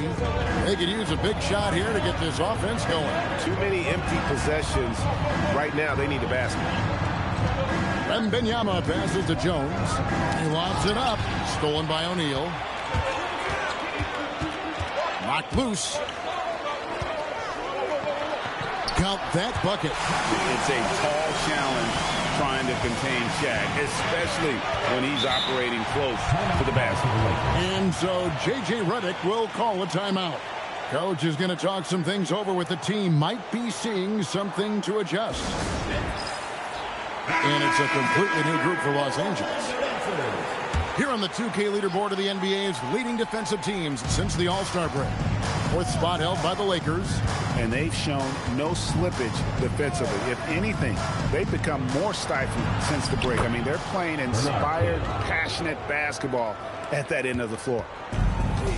They could use a big shot here to get this offense going. Too many empty possessions. Right now, they need a basket. Wembanyama passes to Jones. He lobs it up. Stolen by O'Neal. Knocked loose. Count that bucket. It's a tall challenge trying to contain Shaq, especially when he's operating close to the basket. And so J.J. Redick will call a timeout. Coach is going to talk some things over with the team. Might be seeing something to adjust. And it's a completely new group for Los Angeles. Here on the 2K leaderboard of the NBA's leading defensive teams since the All-Star break. 4th spot held by the Lakers. And they've shown no slippage defensively. If anything, they've become more stifling since the break. I mean, they're playing inspired, passionate basketball at that end of the floor.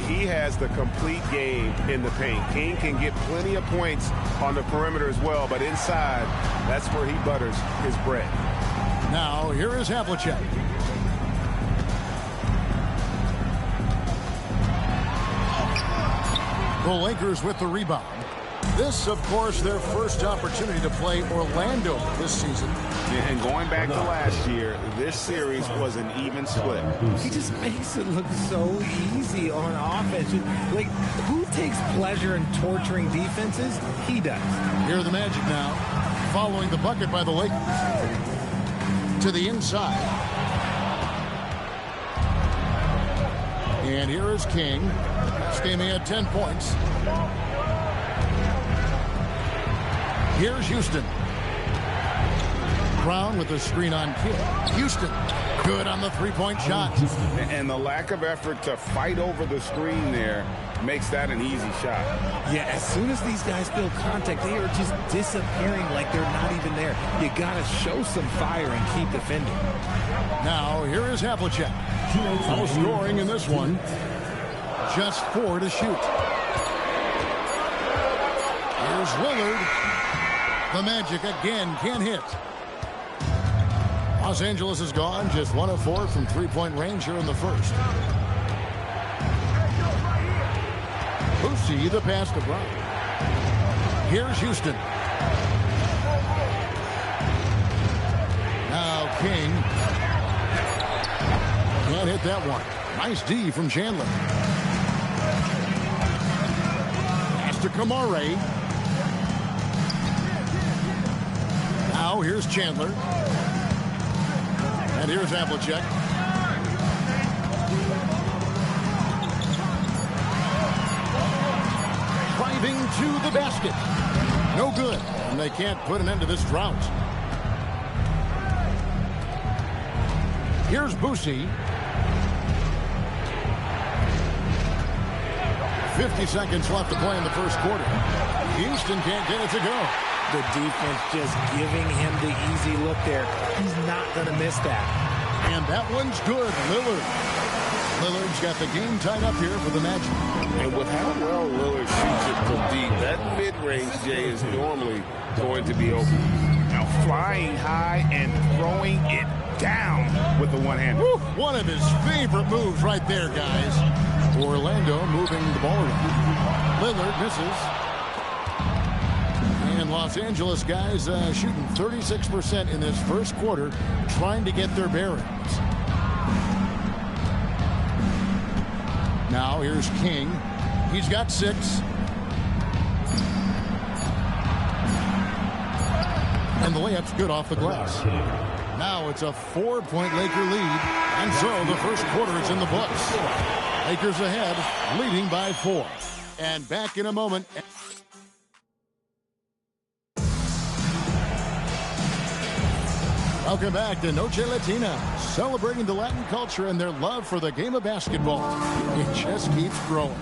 He has the complete game in the paint. King can get plenty of points on the perimeter as well, but inside, that's where he butters his bread. Now, here is Havlicek. The Lakers with the rebound. This, of course, their first opportunity to play Orlando this season. And going back to last year, this series was an even split. He just makes it look so easy on offense. Like, who takes pleasure in torturing defenses? He does. Here are the Magic now, following the bucket by the Lakers. To the inside. And here is King. This game he had 10 points. Here's Houston. Brown with the screen on Kidd. Houston, good on the three-point shot. And the lack of effort to fight over the screen there makes that an easy shot. Yeah, as soon as these guys feel contact, they are just disappearing like they're not even there. You got to show some fire and keep defending. Now, here is Havlicek. No scoring in this one. Just 4 to shoot. Here's Lillard. The Magic again can't hit. Los Angeles is gone, just 1 of 4 from three-point range here in the first. Boosie, the pass to Brown. Here's Houston. Now King. Can't hit that one. Nice D from Chandler. Pass to Kamare. Now here's Chandler. And here's Havlicek. Driving to the basket. No good. And they can't put an end to this drought. Here's Boosie. 50 seconds left to play in the first quarter. Houston can't get it to go. The defense just giving him the easy look there. He's not going to miss that. And that one's good. Lillard's got the game tied up here for the Magic. And with how well Lillard shoots it from deep, that mid-range, Jay, is normally going to be open. Now flying high and throwing it down with the one-hander. One of his favorite moves right there, guys. Orlando moving the ball around. Lillard misses. And Los Angeles guys shooting 36% in this first quarter, trying to get their bearings. Now here's King. He's got 6. And the layup's good off the glass. Now it's a 4-point Laker lead. And so the first quarter is in the books. Lakers ahead, leading by 4. And back in a moment. Welcome back to Noche Latina, celebrating the Latin culture and their love for the game of basketball. It just keeps growing.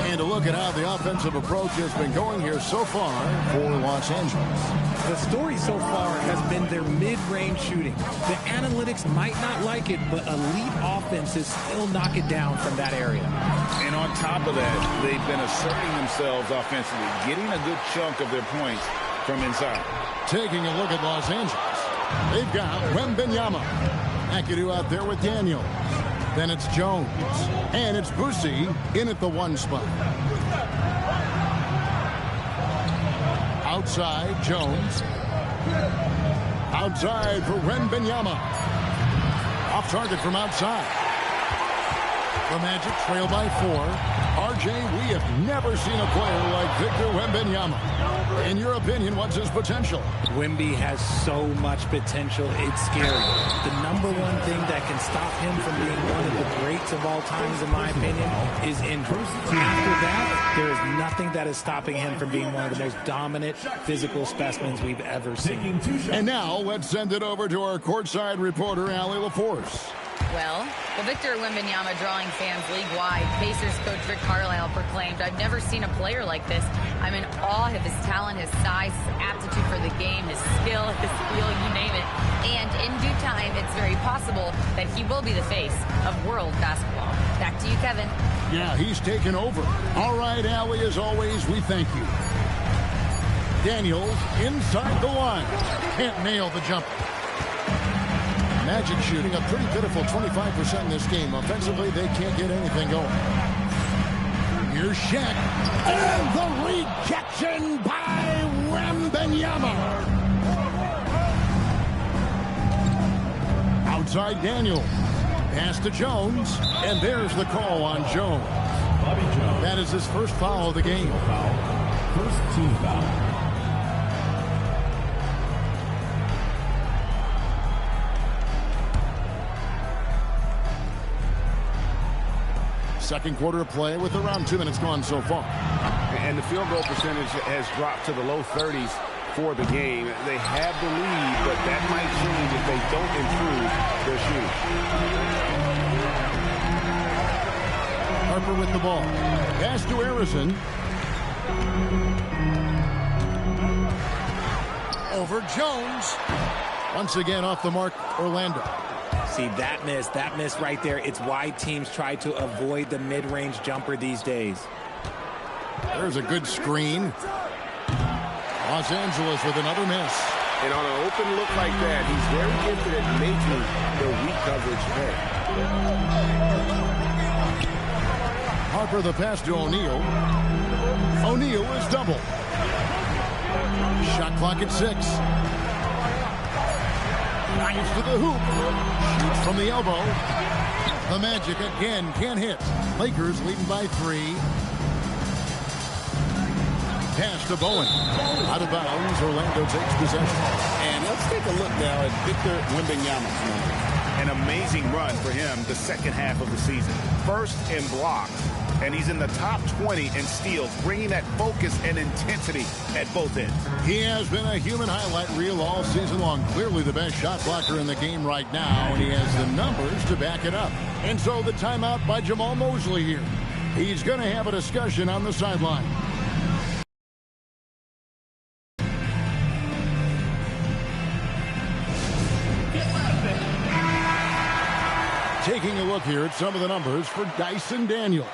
And a look at how the offensive approach has been going here so far for Los Angeles. The story so far has been their mid-range shooting. The analytics might not like it, but elite offenses still knock it down from that area. And on top of that, they've been asserting themselves offensively, getting a good chunk of their points from inside. Taking a look at Los Angeles. They've got Wembanyama. McAdoo out there with Daniels. Then it's Jones. And it's Boosie in at the 1 spot. Outside, Jones. Outside for Wembanyama. Off target from outside. The Magic trail by 4. RJ, we have never seen a player like Victor Wembanyama. In your opinion, what's his potential? Wemby has so much potential, it's scary. The number one thing that can stop him from being one of the greats of all times, in my opinion, is injuries. After that, there is nothing that is stopping him from being one of the most dominant physical specimens we've ever seen. And now, let's send it over to our courtside reporter, Allie LaForce. Well, Victor Wembanyama drawing fans league-wide. Pacers coach Rick Carlisle proclaimed, "I've never seen a player like this. I'm in awe of his talent, his size, his aptitude for the game, his skill, his feel, you name it. And in due time, it's very possible that he will be the face of world basketball." Back to you, Kevin. Yeah, he's taken over. All right, Allie, as always, we thank you. Daniels inside the line. Can't nail the jumper. Magic shooting a pretty pitiful 25% in this game. Offensively, they can't get anything going. Here's Shaq. And the rejection by Wembanyama. Outside Daniel. Pass to Jones. And there's the call on Jones. That is his first foul of the game. First team foul. Second quarter of play with around 2 minutes gone so far. And the field goal percentage has dropped to the low 30s for the game. They have the lead, but that might change if they don't improve their shooting. Harper with the ball. Pass to Harrison. Over Jones. Once again off the mark, Orlando. See, that miss right there, it's why teams try to avoid the mid-range jumper these days. There's a good screen. Los Angeles with another miss. And on an open look like that, he's very gifted at making the weak coverage pay. Harper the pass to O'Neal. O'Neal is double. Shot clock at 6. Drives to the hoop. Shoots from the elbow. The Magic again can't hit. Lakers leading by 3. Pass to Bowen. Out of bounds. Orlando takes possession. And let's take a look now at Victor Wembanyama's numbers. An amazing run for him the second half of the season. First in blocks, and he's in the top 20 in steals, bringing that focus and intensity at both ends. He has been a human highlight reel all season long. Clearly the best shot blocker in the game right now, and he has the numbers to back it up. And so the timeout by Jamal Mosley here. He's going to have a discussion on the sideline. Taking a look here at some of the numbers for Dyson Daniel.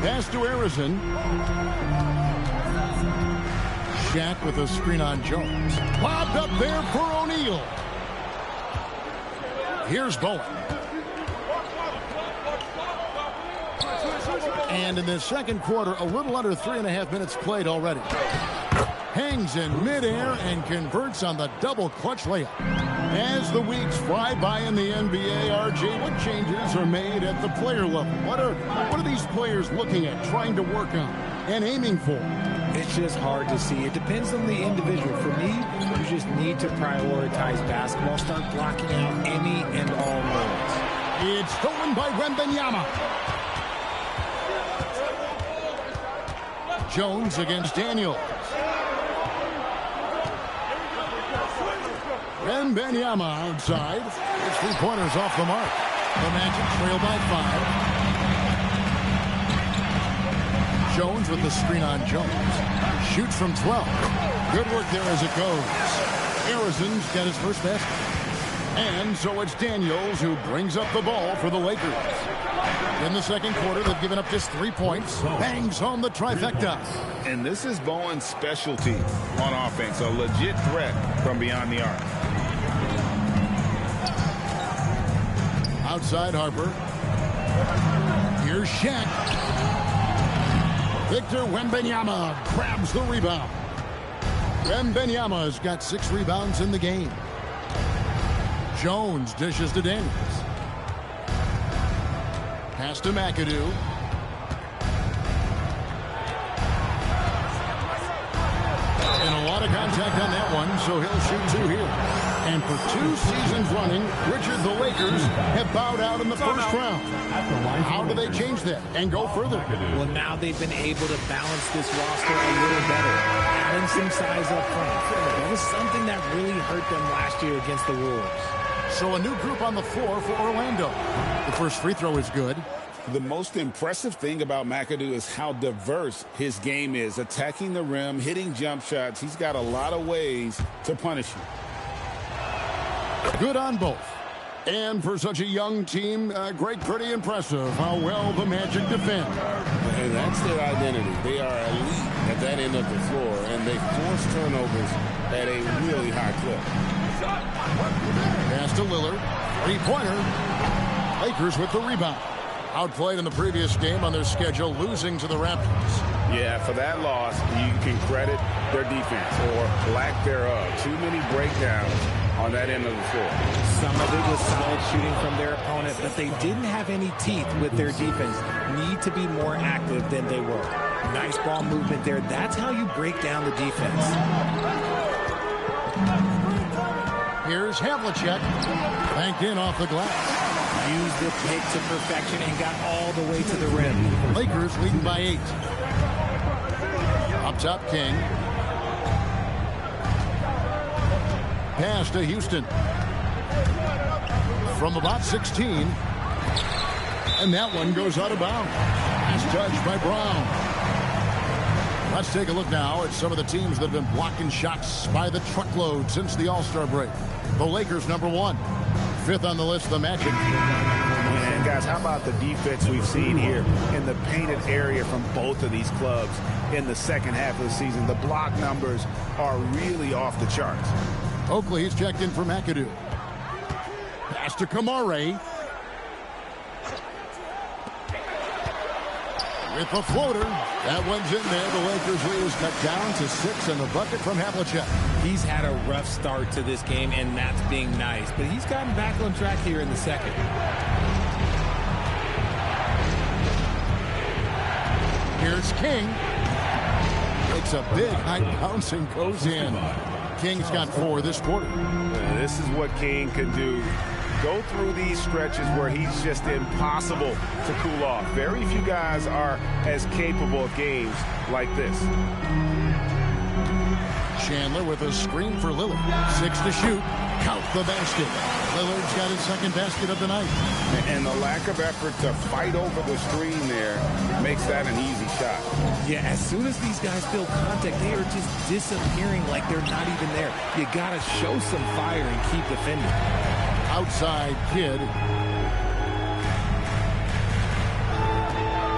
Pass to Harrison. Shaq with a screen on Jones. Lobbed up there for O'Neal. Here's Bowen. And in the second quarter, a little under 3.5 minutes played already. Hangs in midair and converts on the double clutch layup. As the weeks fly by in the NBA, RJ, what changes are made at the player level? What are these players looking at, trying to work on, and aiming for? It's just hard to see. It depends on the individual. For me, you just need to prioritize basketball. Start blocking out any and all moves. It's stolen by Wembanyama. Jones against Daniels. Wembanyama outside. It's 3-pointers off the mark. The Magic trail by 5. Jones with the screen on Jones. Shoots from 12. Good work there as it goes. Harrison's got his first basket. And so it's Daniels who brings up the ball for the Lakers. In the second quarter, they've given up just 3 points. Bangs home the trifecta. And this is Bowen's specialty on offense. A legit threat from beyond the arc. Outside Harper. Here's Shaq. Victor Wembanyama grabs the rebound. Wembanyama has got 6 rebounds in the game. Jones dishes to Daniels. Pass to McAdoo. And a lot of contact on that one, so he'll shoot 2 here. And for 2 seasons running, Richard, the Lakers have bowed out in the first round. How do they change that and go further? Well, now they've been able to balance this roster a little better, adding some size up front. That was something that really hurt them last year against the Wolves. So a new group on the floor for Orlando. The first free throw is good. The most impressive thing about McAdoo is how diverse his game is. Attacking the rim, hitting jump shots. He's got a lot of ways to punish you. Good on both. And for such a young team, Greg, pretty impressive how well the Magic defend. And that's their identity. They are elite at that end of the floor, and they force turnovers at a really high clip. Pass to Lillard. Three-pointer. Lakers with the rebound. Outplayed in the previous game on their schedule, losing to the Raptors. Yeah, for that loss, you can credit their defense or lack thereof. Too many breakdowns on that end of the floor. Some of it was solid shooting from their opponent, but they didn't have any teeth with their defense. Need to be more active than they were. Nice ball movement there. That's how you break down the defense. Here's Havlicek. Banked in off the glass. Used the pick to perfection and got all the way to the rim. Lakers leading by 8. Up top, King. Pass to Houston. From about 16. And that one goes out of bounds. Nice touch by Brown. Let's take a look now at some of the teams that have been blocking shots by the truckload since the All-Star break. The Lakers, number 1. 5th on the list, the Magic. And guys, how about the defense we've seen here in the painted area from both of these clubs in the second half of the season? The block numbers are really off the charts. Oakley's checked in for McAdoo. Pass to Kamare. With the floater. That one's in there. The Lakers lead is cut down to 6 and the bucket from Havlicek. He's had a rough start to this game, and that's being nice. But he's gotten back on track here in the second. Here's King. It's a big high bouncing goes in. King's got 4 this quarter. This is what King can do. Go through these stretches where he's just impossible to cool off. Very few guys are as capable of games like this. Chandler with a screen for Lillard. 6 to shoot. Count the basket. Lillard's got his second basket of the night. And the lack of effort to fight over the screen there makes that an easy shot. Yeah, as soon as these guys feel contact, they are just disappearing like they're not even there. You got to show some fire and keep defending. Outside Kid.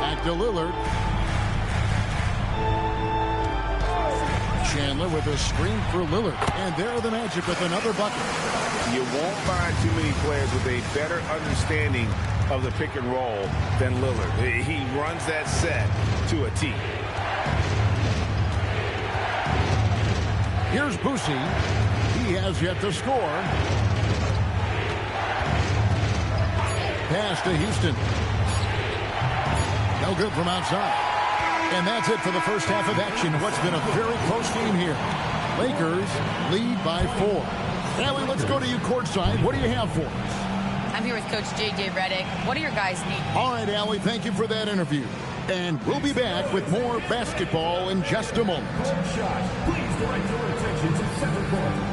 Back to Lillard. Chandler with a screen for Lillard. And there are the Magic with another bucket. You won't find too many players with a better understanding of the pick and roll than Lillard. He runs that set to a T. Here's Boosie. He has yet to score. Pass to Houston. No good from outside. And that's it for the first half of action. What's been a very close game here. Lakers lead by 4. Allie, let's go to you courtside. What do you have for us? I'm here with Coach J.J. Redick. What do your guys need? All right, Allie, thank you for that interview. And we'll be back with more basketball in just a moment. Please direct your attention to center court.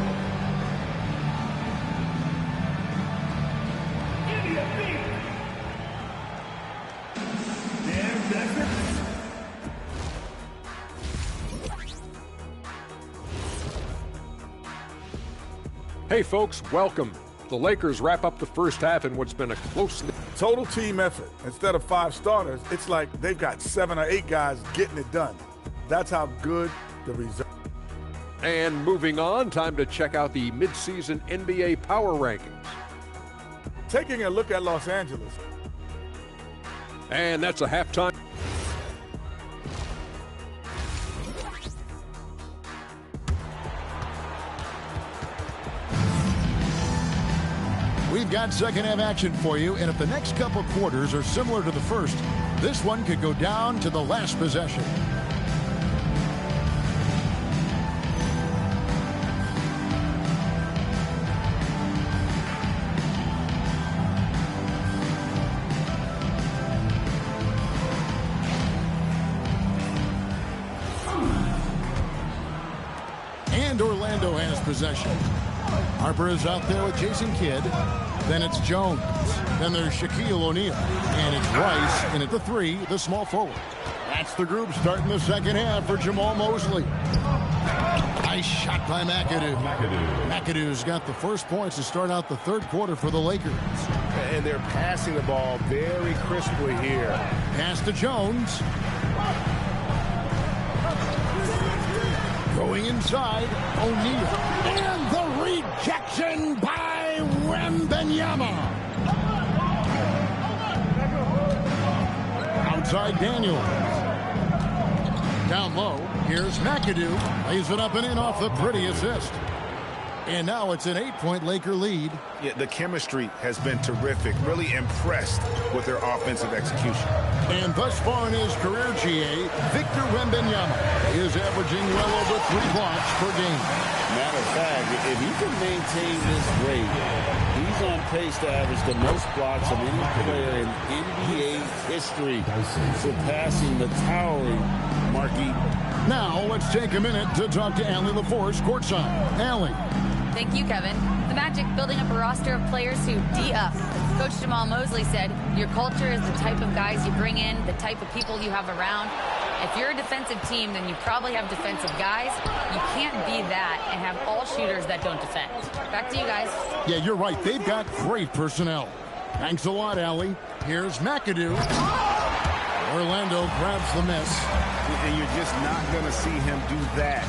Hey folks, welcome. The Lakers wrap up the first half in what's been a close... Total team effort. Instead of 5 starters, it's like they've got 7 or 8 guys getting it done. That's how good the result. And moving on, time to check out the midseason NBA Power Rankings. Taking a look at Los Angeles. And that's a halftime. We've got second half action for you, and if the next couple quarters are similar to the first, this one could go down to the last possession. And Orlando has possession. Harper is out there with Jason Kidd. Then it's Jones. Then there's Shaquille O'Neal. And it's Rice in at the 3, the small forward. That's the group starting the second half for Jamal Mosley. Nice shot by McAdoo. McAdoo's got the first points to start out the third quarter for the Lakers. And they're passing the ball very crisply here. Pass to Jones. Going inside, O'Neal. And the rejection by Wembanyama. Outside Daniels. Down low, here's McAdoo. Lays it up and in off the pretty assist. And now it's an 8-point Laker lead. Yeah, the chemistry has been terrific. Really impressed with their offensive execution. And thus far in his career, GA, Victor Wembanyama is averaging well over 3 blocks per game. Matter of fact, if he can maintain this rate, he's on pace to average the most blocks of any player in NBA history, surpassing the towering Markey. Now let's take a minute to talk to Allie LaForce courtside. Allie. Thank you, Kevin. The Magic building up a roster of players who D-up. Coach Jamal Mosley said, your culture is the type of guys you bring in, the type of people you have around. If you're a defensive team, then you probably have defensive guys. You can't be that and have all shooters that don't defend. Back to you guys. Yeah, you're right. They've got great personnel. Thanks a lot, Allie. Here's McAdoo. Orlando grabs the miss. And you're just not going to see him do that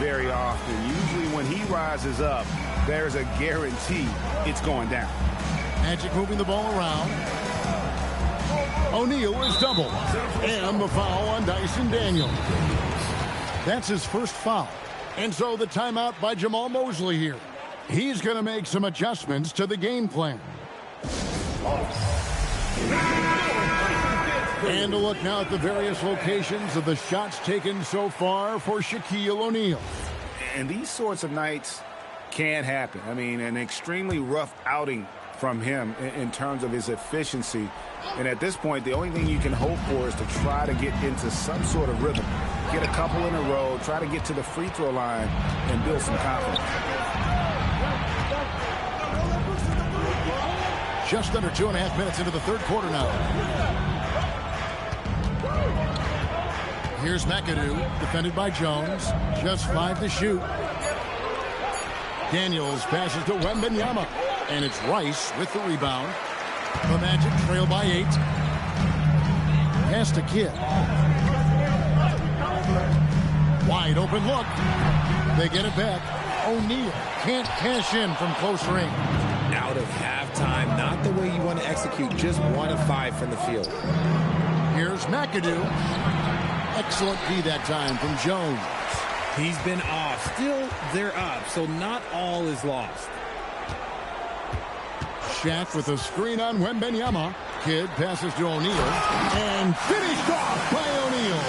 very often. Usually when he rises up, there's a guarantee it's going down. Magic moving the ball around. O'Neal is doubled. And the foul on Dyson Daniels. That's his first foul. And so the timeout by Jamal Mosley here. He's going to make some adjustments to the game plan. And a look now at the various locations of the shots taken so far for Shaquille O'Neal. And these sorts of nights can happen. I mean, an extremely rough outing from him in terms of his efficiency. And at this point, the only thing you can hope for is to try to get into some sort of rhythm. Get a couple in a row, try to get to the free throw line, and build some confidence. Just under 2.5 minutes into the third quarter now. Here's McAdoo, defended by Jones. Just 5 to shoot. Daniels passes to Wembanyama. And it's Rice with the rebound. The Magic trail by 8. Pass to Kidd. Wide open look. They get it back. O'Neal can't cash in from close range. Out of halftime, not the way you want to execute, just 1 of 5 from the field. Here's McAdoo. Excellent D that time from Jones. He's been off. Still, they're up, so not all is lost. Shaq with a screen on Wembanyama. Kidd passes to O'Neal. And finished off by O'Neal.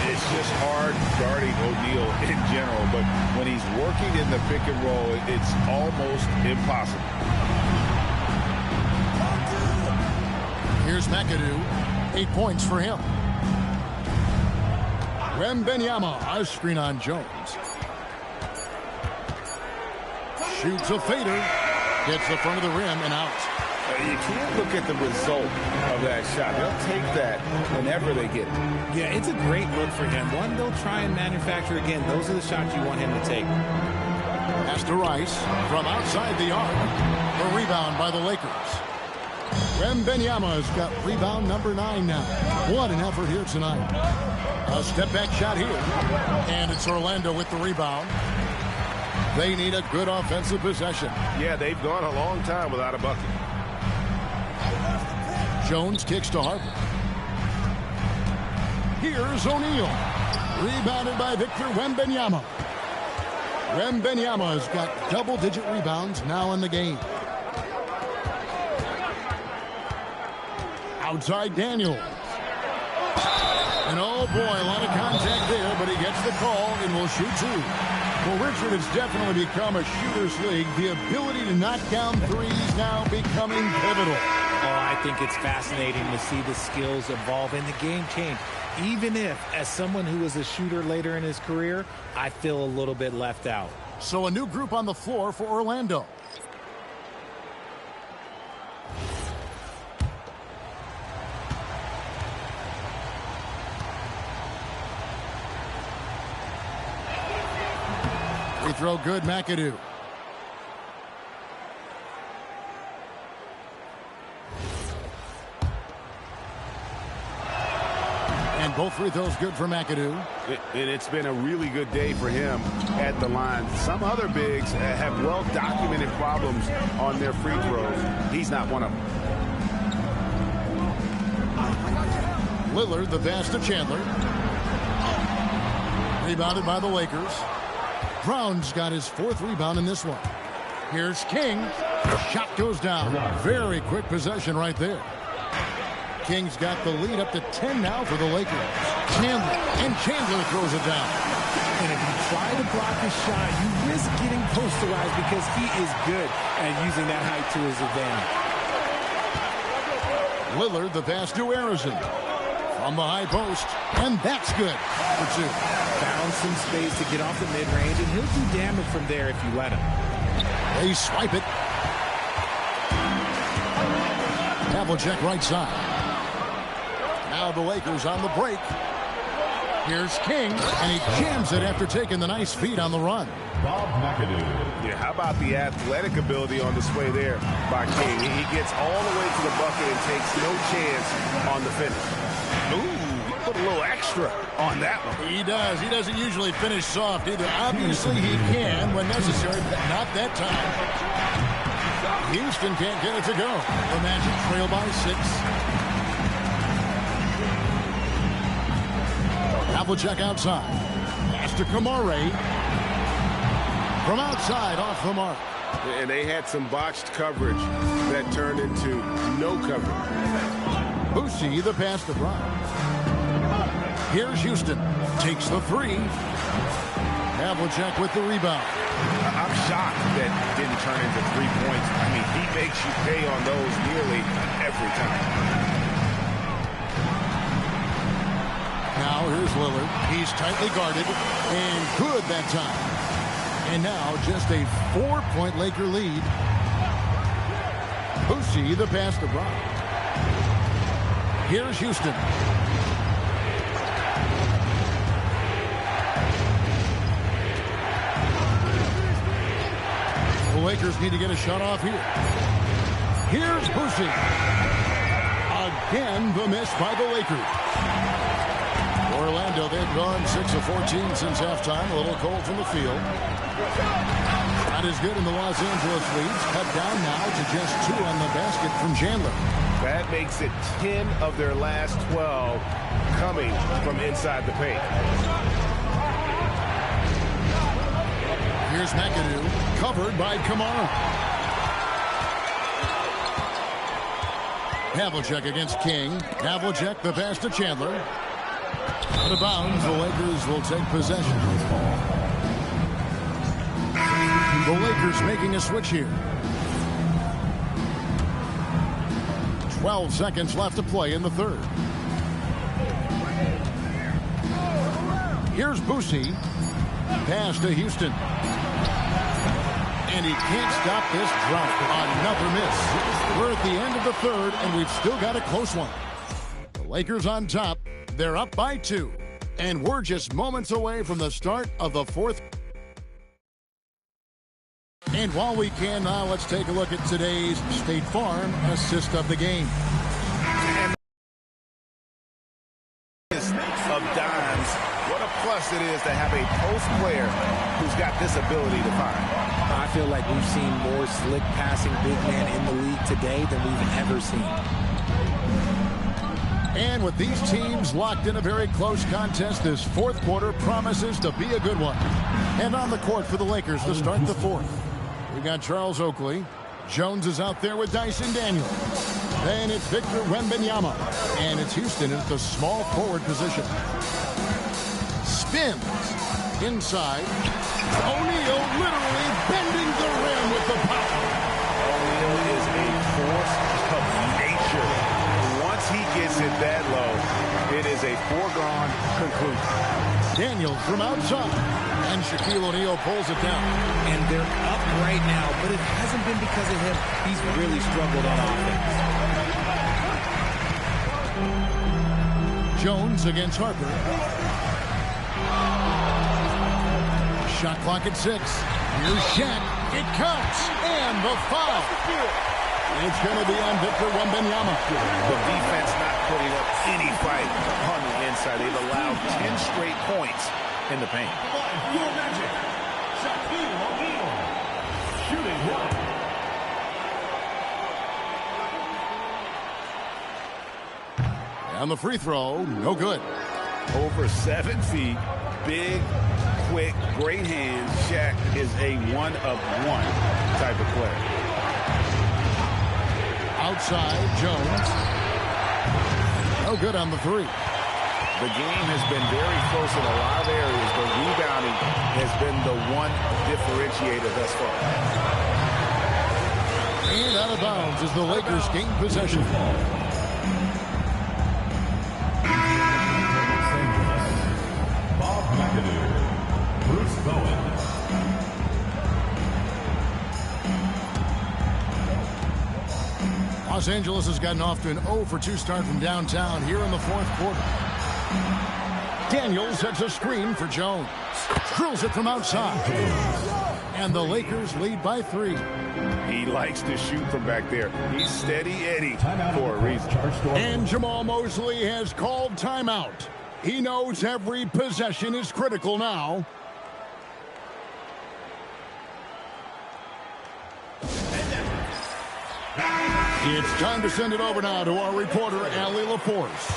It's just hard guarding O'Neal in general, but when he's working in the pick and roll, it's almost impossible. Here's McAdoo. 8 points for him. Wembanyama, a screen on Jones. Shoots a fader. Gets the front of the rim and out. You can't look at the result of that shot. They'll take that whenever they get it. Yeah, it's a great look for him. One they'll try and manufacture again. Those are the shots you want him to take. Pass to Rice from outside the arc. The rebound by the Lakers. Wembanyama's got rebound number 9 now. What an effort here tonight. A step-back shot here. And it's Orlando with the rebound. They need a good offensive possession. Yeah, they've gone a long time without a bucket. Jones kicks to Harper. Here's O'Neal. Rebounded by Victor Wembanyama. Wembanyama's got double-digit rebounds now in the game. Outside Daniels. And oh boy, a lot of contact there, but he gets the call and will shoot 2. Well, Richard, it's definitely become a shooter's league. The ability to knock down threes now becoming pivotal. Oh, I think it's fascinating to see the skills evolve and the game change. Even if, as someone who was a shooter later in his career, I feel a little bit left out. So a new group on the floor for Orlando. Free throw good, McAdoo. And both free throws good for McAdoo. And it's been a really good day for him at the line. Some other bigs have well-documented problems on their free throws. He's not one of them. Lillard, the pass to Chandler. Rebounded by the Lakers. Brown's got his 4th rebound in this one. Here's King. Shot goes down. Very quick possession right there. King's got the lead up to 10 now for the Lakers. Chandler throws it down. And if you try to block his shot, you risk getting posterized because he is good at using that height to his advantage. Lillard, the pass to Harrison. From the high post. And that's good for 2. Found some space to get off the mid-range, and he'll do damage from there if you let him. They swipe it. Havlicek right side. Now the Lakers on the break. Here's King, and he jams it after taking the nice feed on the run. Bob McAdoo. Yeah, how about the athletic ability on display there by King? He gets all the way to the bucket and takes no chance on the finish. Ooh, put a little extra on that one. He does. He doesn't usually finish soft either. Obviously, he can when necessary, but not that time. Houston can't get it to go. The Magic trail by 6. Havlicek outside. Pass to Kamare. From outside, off the mark. And they had some botched coverage that turned into no coverage. Boucy, the pass to Brown. Here's Houston. Takes the 3. Havlicek with the rebound. I'm shocked that didn't turn into 3 points. I mean, he makes you pay on those nearly every time. Now here's Lillard. He's tightly guarded and good that time. And now just a 4-point Laker lead. Boucy, the pass to Brown. Here's Houston. The Lakers need to get a shot off here. Here's Boucy. Again, the miss by the Lakers. Orlando, they've gone 6 of 14 since halftime. A little cold from the field. Not as good in the Los Angeles leads. Cut down now to just 2 on the basket from Chandler. That makes it 10 of their last 12 coming from inside the paint. Here's McAdoo, covered by Kamara. Havlicek against King. Havlicek, the pass to Chandler. Out of bounds, the Lakers will take possession. The Lakers making a switch here. 12 seconds left to play in the 3rd. Here's Boucy. Pass to Houston. And he can't stop this drought. Another miss. We're at the end of the 3rd, and we've still got a close one. The Lakers on top. They're up by 2. And we're just moments away from the start of the 4th. And while we can now, let's take a look at today's State Farm assist of the game. Of dimes, what a plus it is to have a post player who's got this ability to find. I feel like we've seen more slick passing big man in the league today than we've ever seen. And with these teams locked in a very close contest, this 4th quarter promises to be a good one. And on the court for the Lakers to start the 4th. We've got Charles Oakley. Jones is out there with Dyson Daniels. Then it's Victor Wembanyama. And it's Houston at the small forward position. Spins inside. O'Neal literally bending the rim with the power. O'Neal is a force of nature. Once he gets it that low, it is a foregone conclusion. Daniels from outside. And Shaquille O'Neal pulls it down. And they're up right now, but it hasn't been because of him. He's really struggled on offense. Jones against Harper. Shot clock at 6. Here's Shaq. It counts. And the foul. It's going to be on Victor Wembanyama. The defense not putting up any fight on the inside. They've allowed 10 straight points in the paint. And the free throw, no good. Over 7 feet, big, quick, great hands. Shaq is a one-of-one type of player. Outside, Jones. No good on the 3. The game has been very close in a lot of areas, but rebounding has been the one differentiator thus far. And out of bounds as the Lakers gain possession. Los Angeles has gotten off to an 0-for-2 start from downtown here in the 4th quarter. Daniels sets a screen for Jones. Drills it from outside. And the Lakers lead by 3. He likes to shoot from back there. He's steady Eddie for a reason. And Jamal Mosley has called timeout. He knows every possession is critical now. It's time to send it over now to our reporter, Allie LaForce.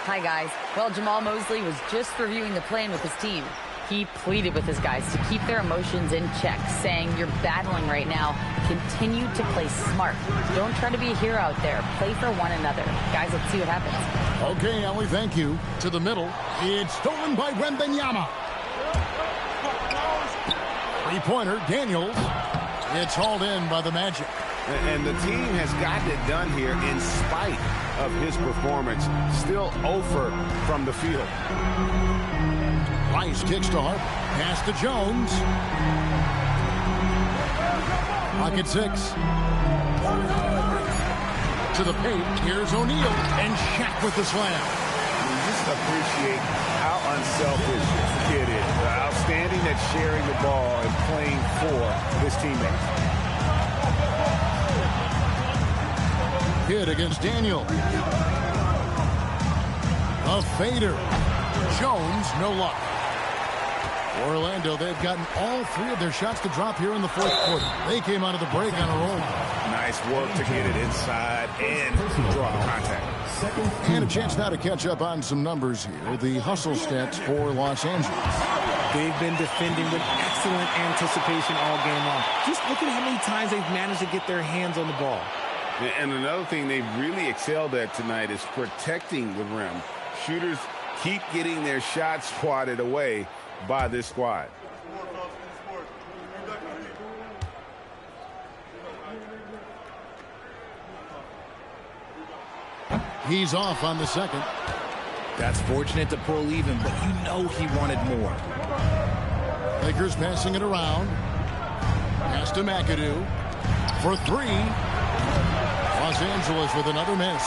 Hi, guys. Well, Jamal Mosley was just reviewing the plan with his team. He pleaded with his guys to keep their emotions in check, saying, "You're battling right now. Continue to play smart. Don't try to be a hero out there. Play for one another." Guys, let's see what happens. Okay, Allie, thank you. To the middle. It's stolen by Wembanyama. Three-pointer, Daniels. It's hauled in by the Magic. And the team has gotten it done here in spite of his performance. Still 0 from the field. Rice kicks to Hart. Pass to Jones. Pocket 6. To the paint. Here's O'Neal. And Shaq with the slam. Just appreciate how unselfish the kid is. Outstanding at sharing the ball and playing for his teammates. Kid against Daniel. A fader. Jones, no luck. Orlando, they've gotten all 3 of their shots to drop here in the 4th quarter. They came out of the break on a roll. Nice work to get it inside and draw the contact. And a chance now to catch up on some numbers here. The hustle stats for Los Angeles. They've been defending with excellent anticipation all game long. Just look at how many times they've managed to get their hands on the ball. And another thing they've really excelled at tonight is protecting the rim. Shooters keep getting their shots swatted away by this squad. He's off on the second. That's fortunate to pull even, but you know he wanted more. Lakers passing it around. Pass to McAdoo. For 3. Los Angeles with another miss.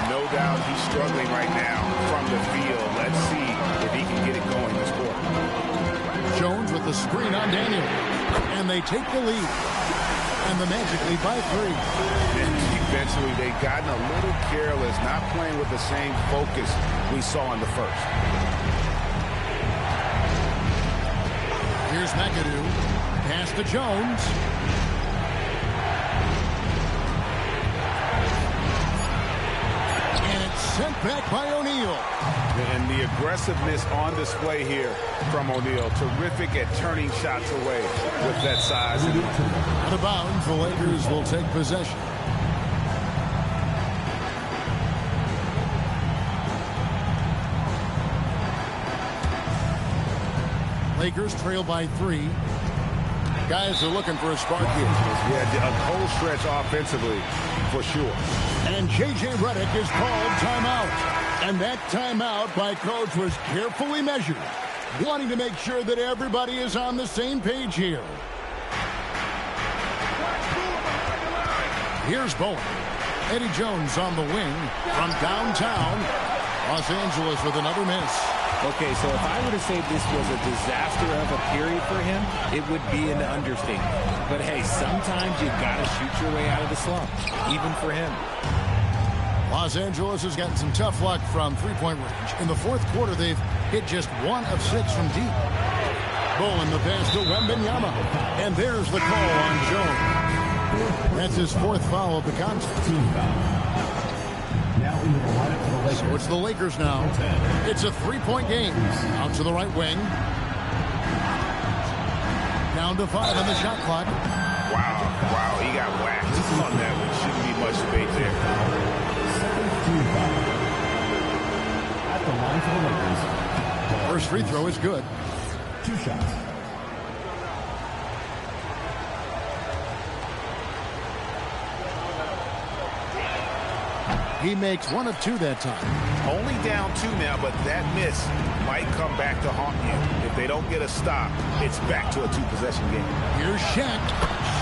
No doubt he's struggling right now from the field. Let's see if he can get it going this quarter. Jones with the screen on Daniel. And they take the lead. And the Magic lead by 3. And defensively, they've gotten a little careless, not playing with the same focus we saw in the first. Here's McAdoo. Pass to Jones. Sent back by O'Neal. And the aggressiveness on display here from O'Neal. Terrific at turning shots away with that size. Out of bounds, the Lakers will take possession. Lakers trail by 3. Guys are looking for a spark here. Yeah, a cold stretch offensively for sure. And J.J. Redick is called timeout. And that timeout by coach was carefully measured, wanting to make sure that everybody is on the same page here. Here's Bowen. Eddie Jones on the wing from downtown. Los Angeles with another miss. Okay, so if I were to say this was a disaster of a period for him, it would be an understatement. But hey, sometimes you got to shoot your way out of the slump, even for him. Los Angeles has gotten some tough luck from three-point range. In the fourth quarter, they've hit just 1 of 6 from deep. Bowling the pass to Wembanyama. And there's the call on Jones. That's his 4th foul of the contest. So it's the Lakers now. It's a 3-point game. Out to the right wing. Down to 5 on the shot clock. Wow, he got whacked on that one. Shouldn't be much debate there. At the line for the Lakers. First free throw is good. 2 shots. He makes 1 of 2 that time. Only down 2 now, but that miss might come back to haunt you. If they don't get a stop, it's back to a 2-possession game. Here's Shaq.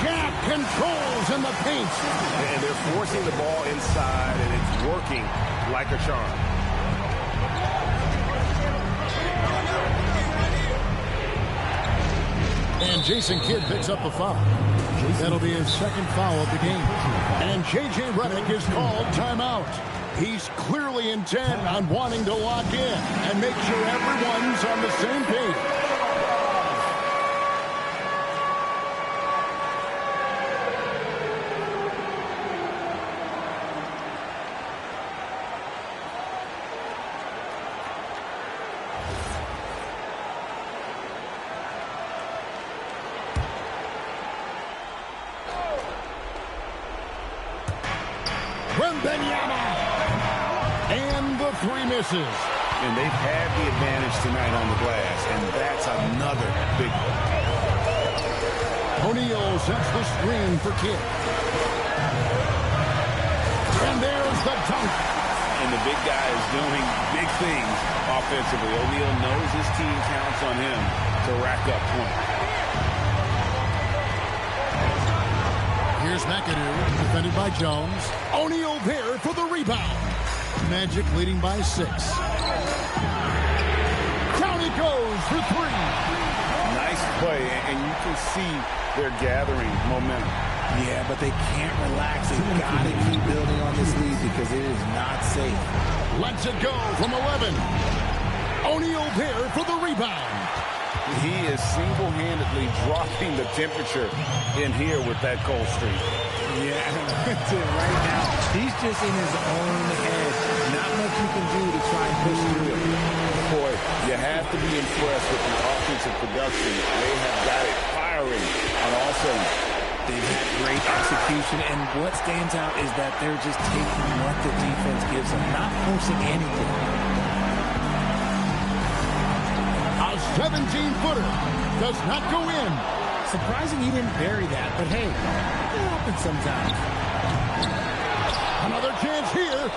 Shaq controls in the paint. And they're forcing the ball inside, and it's working like a charm. And Jason Kidd picks up the foul. That'll be his 2nd foul of the game. And J.J. Redick is called timeout. He's clearly intent on wanting to lock in and make sure everyone's on the same page. Wembanyama. And the 3 misses. And they've had the advantage tonight on the glass, and that's another big one. O'Neal sets the screen for Kidd. And there's the dunk. And the big guy is doing big things offensively. O'Neal knows his team counts on him to rack up points. Here's McAdoo, defended by Jones. O'Neal there for the rebound. Magic leading by 6. Down he goes for 3. Nice play, and you can see they're gathering momentum. Yeah, but they can't relax. They've got to keep building on this lead because it is not safe. Lets it go from 11. O'Neal there for the rebound. He is single-handedly dropping the temperature in here with that cold streak. Yeah, that's it right now. He's just in his own head. Not much you can do to try and push through it. Boy, you have to be impressed with the offensive production. They have got it firing on all cylinders. They've had great execution, and what stands out is that they're just taking what the defense gives them, not forcing anything. A 17-footer does not go in. Surprising he didn't bury that, but hey, it happens sometimes. Another chance here.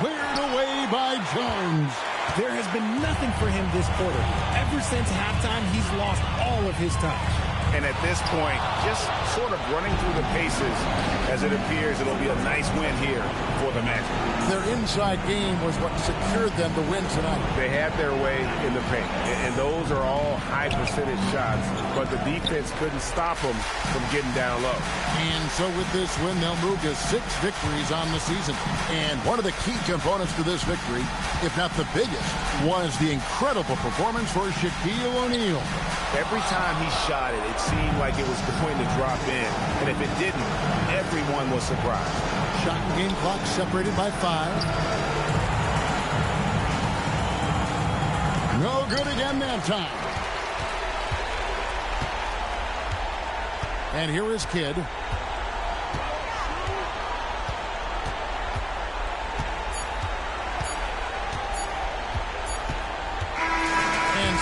Cleared away by Jones. There has been nothing for him this quarter. Ever since halftime, he's lost all of his touch. And at this point, just sort of running through the paces as it appears it'll be a nice win here for the Magic. Their inside game was what secured them to win tonight. They had their way in the paint, and those are all high percentage shots, but the defense couldn't stop them from getting down low. And so with this win, they'll move to 6 victories on the season. And one of the key components to this victory, if not the biggest, was the incredible performance for Shaquille O'Neal. Every time he shot it, it seemed like it was going to drop in. And if it didn't, everyone was surprised. Shot and game clock separated by 5. No good again that time. And here is Kidd.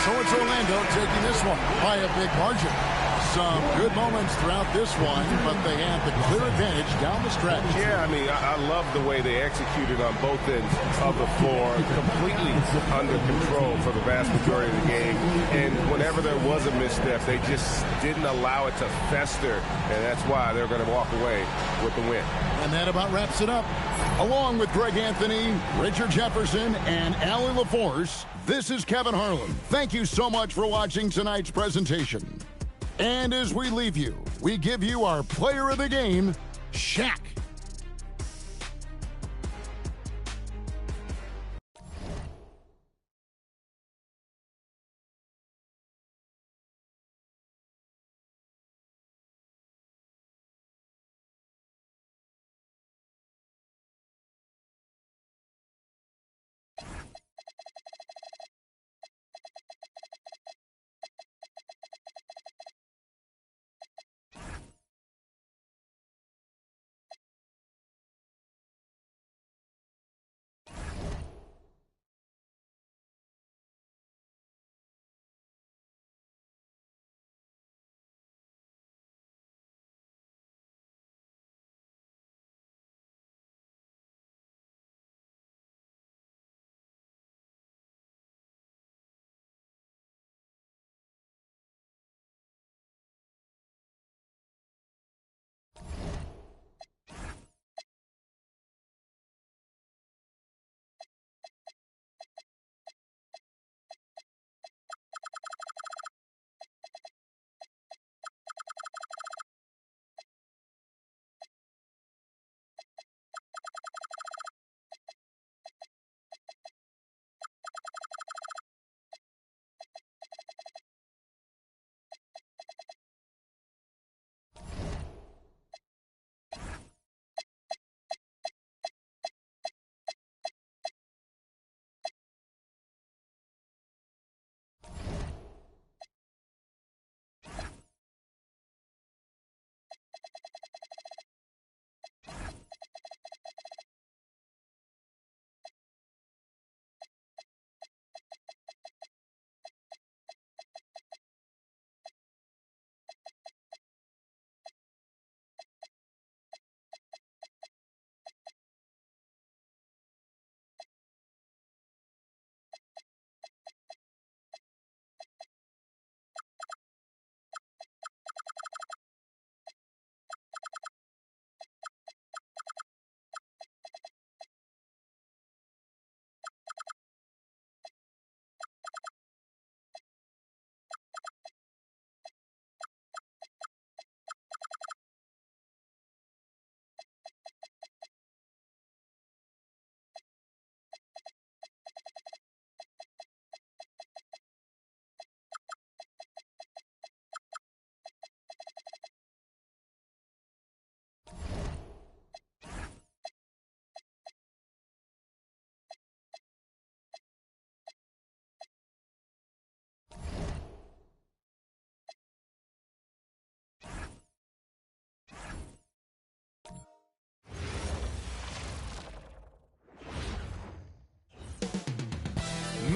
So it's Orlando taking this one by a big margin. Some good moments throughout this one, but they had the clear advantage down the stretch. Yeah, I mean, I love the way they executed on both ends of the floor, completely under control for the vast majority of the game. And whenever there was a misstep, they just didn't allow it to fester, and that's why they're going to walk away with the win. And that about wraps it up. Along with Greg Anthony, Richard Jefferson, and Allie LaForce, this is Kevin Harlan. Thank you so much for watching tonight's presentation. And as we leave you, we give you our player of the game, Shaq.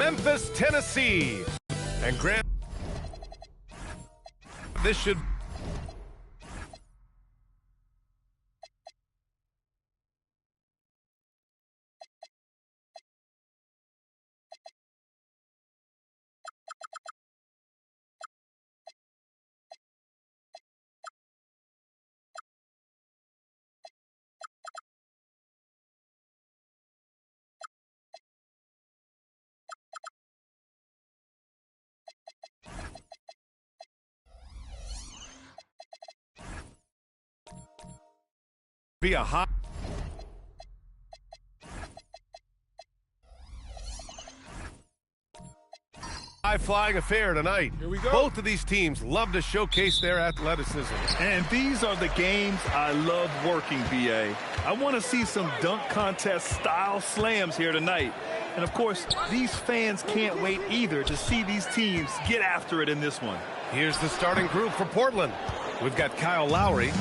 Memphis, Tennessee. And Grant, this should be a high-flying affair tonight. Here we go. Both of these teams love to showcase their athleticism. And these are the games I love working, BA. I want to see some dunk contest style slams here tonight. And of course, these fans can't wait either to see these teams get after it in this one. Here's the starting group for Portland. We've got Kyle Lowry,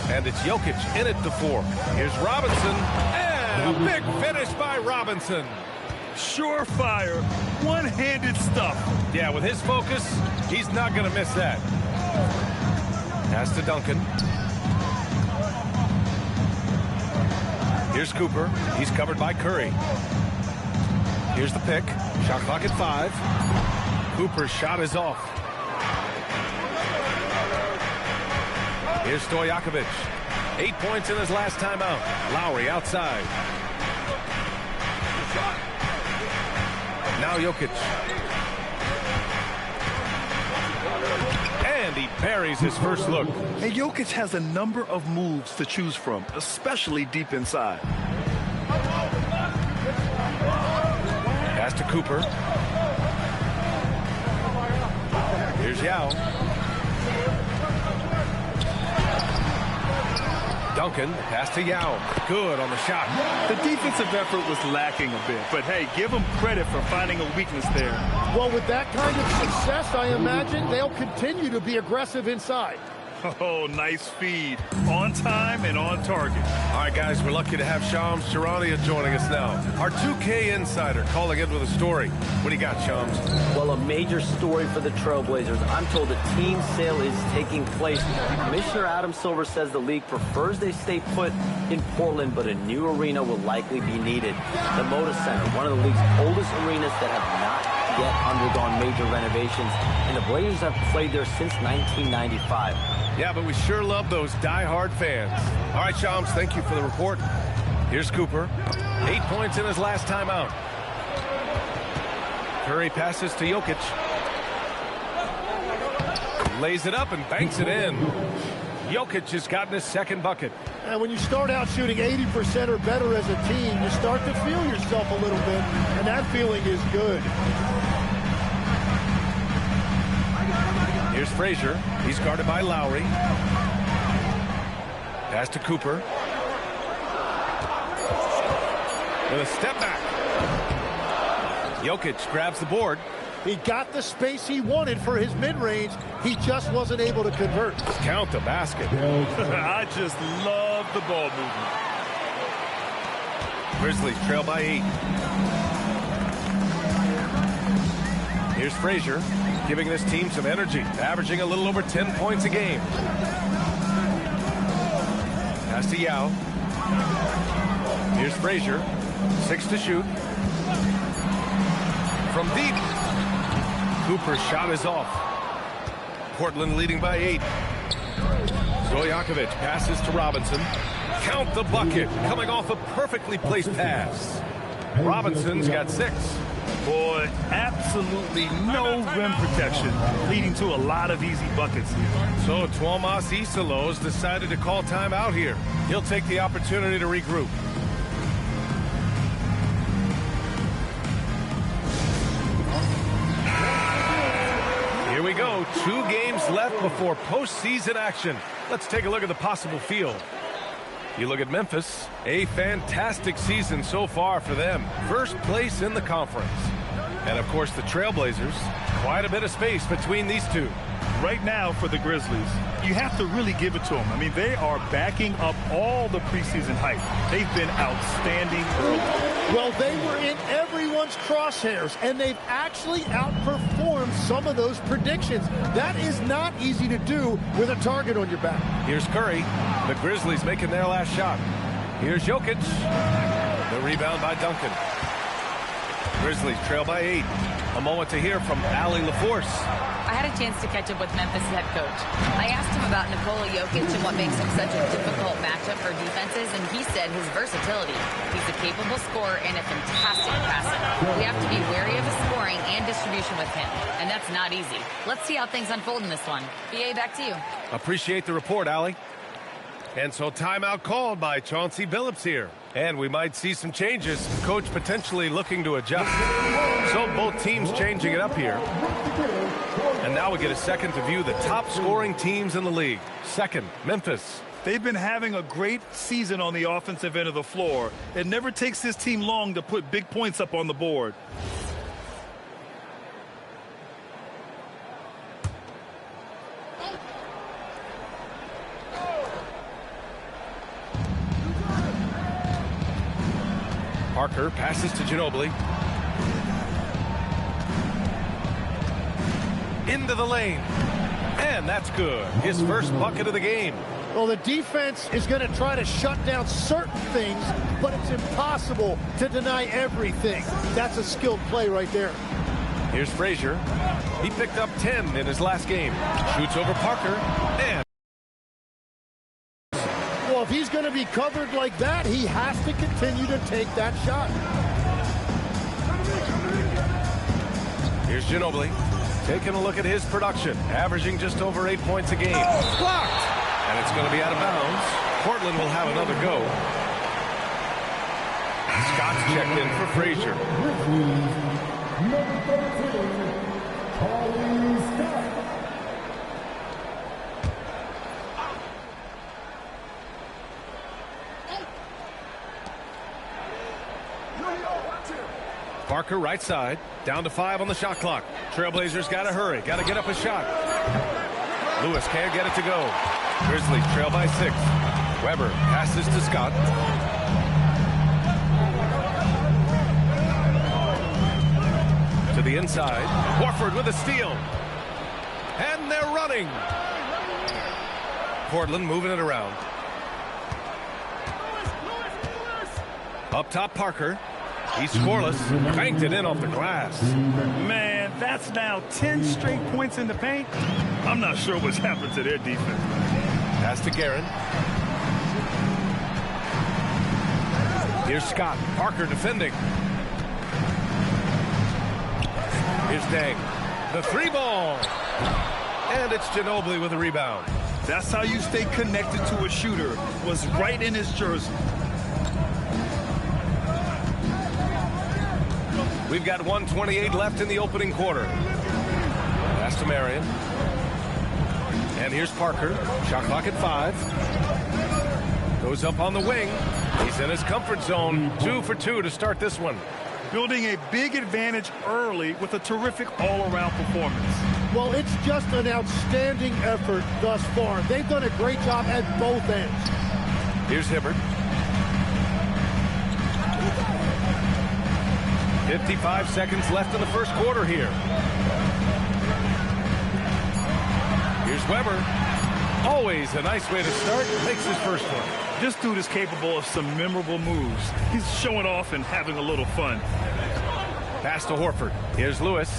and it's Jokic in at the 4. Here's Robinson, and a big finish by Robinson. Surefire, one-handed stuff. Yeah, with his focus, he's not going to miss that. Pass to Duncan. Here's Cooper. He's covered by Curry. Here's the pick. Shot clock at 5. Cooper's shot is off. Here's Stojakovic. 8 points in his last timeout. Lowry outside. Now Jokic. And he buries his first look. And Jokic has a number of moves to choose from, especially deep inside. Pass to Cooper. Here's Yao. Duncan, pass to Yao. Good on the shot. The defensive effort was lacking a bit, but hey, give them credit for finding a weakness there. Well, with that kind of success, I imagine they'll continue to be aggressive inside. Oh, nice feed. On time and on target. All right, guys, we're lucky to have Shams Charania joining us now. Our 2K insider calling in with a story. What do you got, Shams? Well, a major story for the Trailblazers. I'm told a team sale is taking place. Commissioner Adam Silver says the league prefers they stay put in Portland, but a new arena will likely be needed. The Moda Center, one of the league's oldest arenas that have not yet undergone major renovations, and the Blazers have played there since 1995. Yeah, but we sure love those die-hard fans. All right, Shams, thank you for the report. Here's Cooper. 8 points in his last timeout. Curry passes to Jokic. Lays it up and banks it in. Jokic has gotten his second bucket. And when you start out shooting 80% or better as a team, you start to feel yourself a little bit, and that feeling is good. Here's Frazier. He's guarded by Lowry. Pass to Cooper. With a step back. Jokic grabs the board. He got the space he wanted for his mid-range. He just wasn't able to convert. Count the basket. I just love the ball movement. Grizzlies trail by 8. Here's Frazier, giving this team some energy, averaging a little over 10 points a game. Pass to Yao. Here's Frazier, 6 to shoot. From deep. Cooper's shot is off. Portland leading by 8. Stojakovic passes to Robinson. Count the bucket, coming off a perfectly placed pass. Robinson's got 6. Boy, absolutely no rim protection, leading to a lot of easy buckets here. So Tuomas Isalos decided to call timeout here. He'll take the opportunity to regroup. Here we go. 2 games left before postseason action. Let's take a look at the possible field. You look at Memphis, a fantastic season so far for them. First place in the conference. And, of course, the Trailblazers, quite a bit of space between these two. Right now for the Grizzlies, you have to really give it to them. I mean, they are backing up all the preseason hype. They've been outstanding early. Well, they were in everyone's crosshairs, and they've actually outperformed some of those predictions. That is not easy to do with a target on your back. Here's Curry. The Grizzlies making their last shot. Here's Jokic. The rebound by Duncan. Grizzlies trail by 8. A moment to hear from Allie LaForce. I had a chance to catch up with Memphis head coach. I asked him about Nikola Jokic and what makes him such a difficult matchup for defenses, and he said his versatility. He's a capable scorer and a fantastic passer. We have to be wary of his scoring and distribution with him, and that's not easy. Let's see how things unfold in this one. BA, back to you. Appreciate the report, Allie. And so timeout called by Chauncey Billups here. And we might see some changes. Coach potentially looking to adjust. So both teams changing it up here. And now we get a second to view the top scoring teams in the league. Second, Memphis. They've been having a great season on the offensive end of the floor. It never takes this team long to put big points up on the board. Parker passes to Ginobili. Into the lane. And And that's good. His first bucket of the game. Well, the defense is going to try to shut down certain things, but it's impossible to deny everything. That's a skilled play right there. Here's Frazier. He picked up 10 in his last game. Shoots over Parker. And well, if he's going to be covered like that, he has to continue to take that shot. Here's Ginobili. Taking a look at his production. Averaging just over 8 points a game. Blocked! And it's going to be out of bounds. Portland will have another go. Scott's checked in for Frazier. Parker right side. Down to 5 on the shot clock. Trailblazers got to hurry. Got to get up a shot. Lewis can't get it to go. Grizzlies trail by 6. Weber passes to Scott. To the inside. Horford with a steal. And they're running. Portland moving it around. Up top, Parker. He's scoreless. Banked it in off the glass. Man, that's now 10 straight points in the paint. I'm not sure what's happened to their defense. Pass to Guerin. Here's Scott. Parker defending. Here's Dang. The 3-ball. And it's Ginobili with a rebound. That's how you stay connected to a shooter. Was right in his jersey. We've got 1:28 left in the opening quarter. Pass to Marion. And here's Parker. Shot clock at 5. Goes up on the wing. He's in his comfort zone. 2 for 2 to start this one. Building a big advantage early with a terrific all-around performance. Well, it's just an outstanding effort thus far. They've done a great job at both ends. Here's Hibbert. 55 seconds left in the first quarter here. Here's Weber. Always a nice way to start. Makes his first one. This dude is capable of some memorable moves. He's showing off and having a little fun. Pass to Horford. Here's Lewis.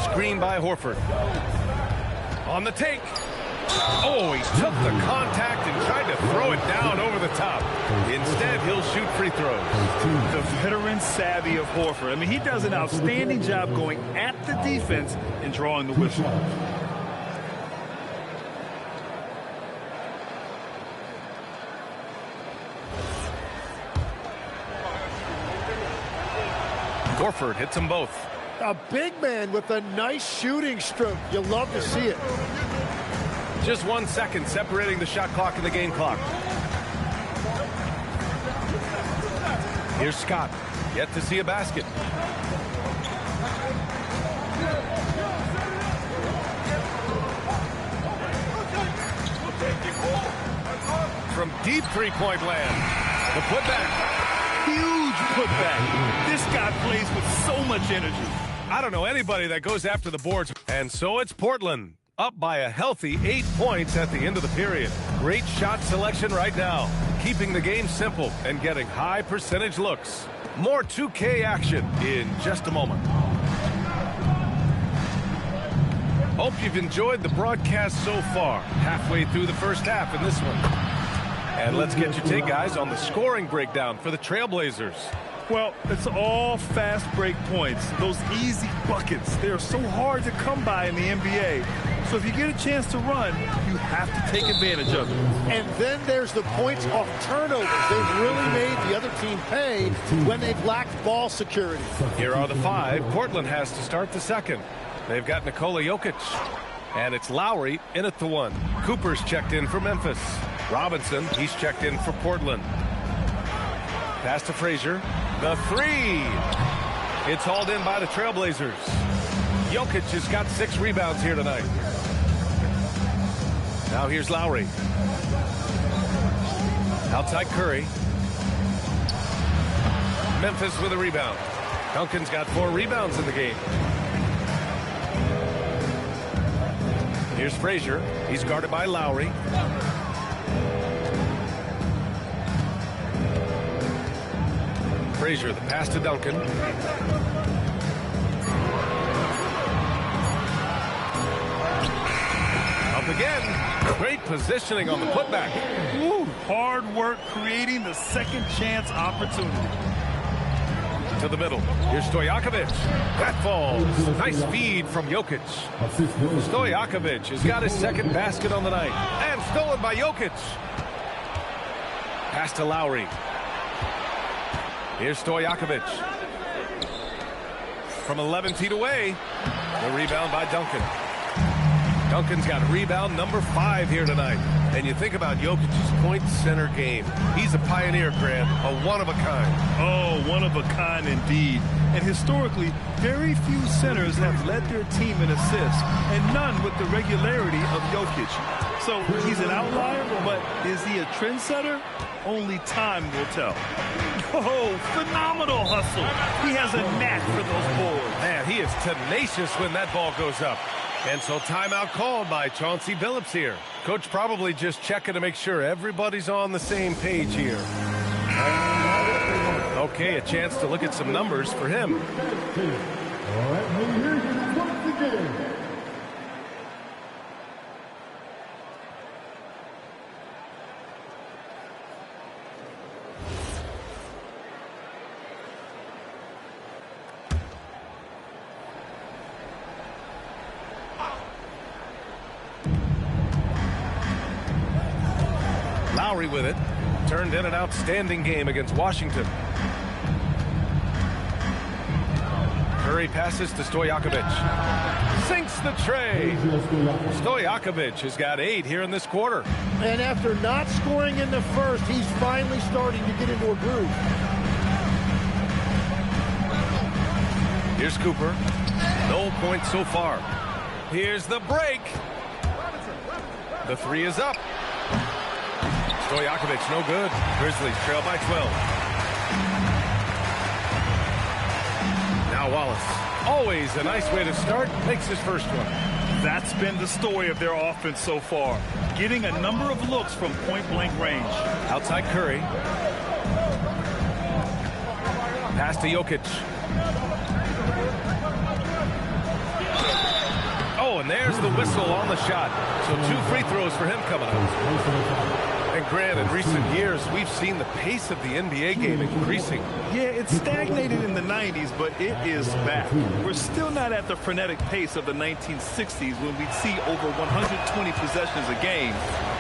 Screen by Horford. On the take. Oh, he took the contact and tried to throw it down over the top. Instead, he'll shoot free throws. The veteran savvy of Horford. I mean, he does an outstanding job going at the defense and drawing the whistle. Horford hits them both. A big man with a nice shooting stroke. You love to see it. Just 1 second separating the shot clock and the game clock. Here's Scott. Yet to see a basket. From deep three-point land. The putback. Huge putback. This guy plays with so much energy. I don't know anybody that goes after the boards. And so it's Portland. Up by a healthy 8 points at the end of the period. Great shot selection right now. Keeping the game simple and getting high percentage looks. More 2K action in just a moment. Hope you've enjoyed the broadcast so far. Halfway through the first half in this one. And let's get your take, guys, on the scoring breakdown for the Trailblazers. Well, it's all fast break points. Those easy buckets. They're so hard to come by in the NBA. So if you get a chance to run, you have to take advantage of it. And then there's the points off turnovers. They've really made the other team pay when they've lacked ball security. Here are the 5. Portland has to start the second. They've got Nikola Jokic. And it's Lowry in at the 1. Cooper's checked in for Memphis. Robinson, he's checked in for Portland. Pass to Frazier. The 3. It's hauled in by the Trailblazers. Jokic has got 6 rebounds here tonight. Now here's Lowry. Outside Curry. Memphis with a rebound. Duncan's got 4 rebounds in the game. Here's Frazier. He's guarded by Lowry. Frazier, the pass to Duncan. Up again. Great positioning on the putback. Woo, hard work creating the second chance opportunity. To the middle. Here's Stojakovic. That falls. Nice feed from Jokic. Stojakovic has got his second basket on the night. And stolen by Jokic. Pass to Lowry. Here's Stojakovic. From 11 feet away. The rebound by Duncan. Duncan's got rebound number 5 here tonight. And you think about Jokic's point center game. He's a pioneer, Grant, a one-of-a-kind. Oh, one-of-a-kind indeed. And historically, very few centers have led their team in assists, and none with the regularity of Jokic. So he's an outlier, but is he a trendsetter? Only time will tell. Oh, phenomenal hustle. He has a knack for those boards. Man, he is tenacious when that ball goes up. And so timeout called by Chauncey Billups here. Coach probably just checking to make sure everybody's on the same page here. Okay, a chance to look at some numbers for him. All right, here's your point the game. Lowry with it. Turned in an outstanding game against Washington. Curry passes to Stojakovic. Sinks the tray. Stojakovic has got 8 here in this quarter. And after not scoring in the first, he's finally starting to get into a groove. Here's Cooper. No points so far. Here's the break. The 3 is up. Stojakovic, no good. Grizzlies trail by 12. Now Wallace. Always a nice way to start. Makes his first one. That's been the story of their offense so far. Getting a number of looks from point-blank range. Outside Curry. Pass to Jokic. Oh, and there's the whistle on the shot. So 2 free throws for him coming up. And Grant, in recent years, we've seen the pace of the NBA game increasing. Yeah, it stagnated in the 90s, but it is back. We're still not at the frenetic pace of the 1960s when we'd see over 120 possessions a game.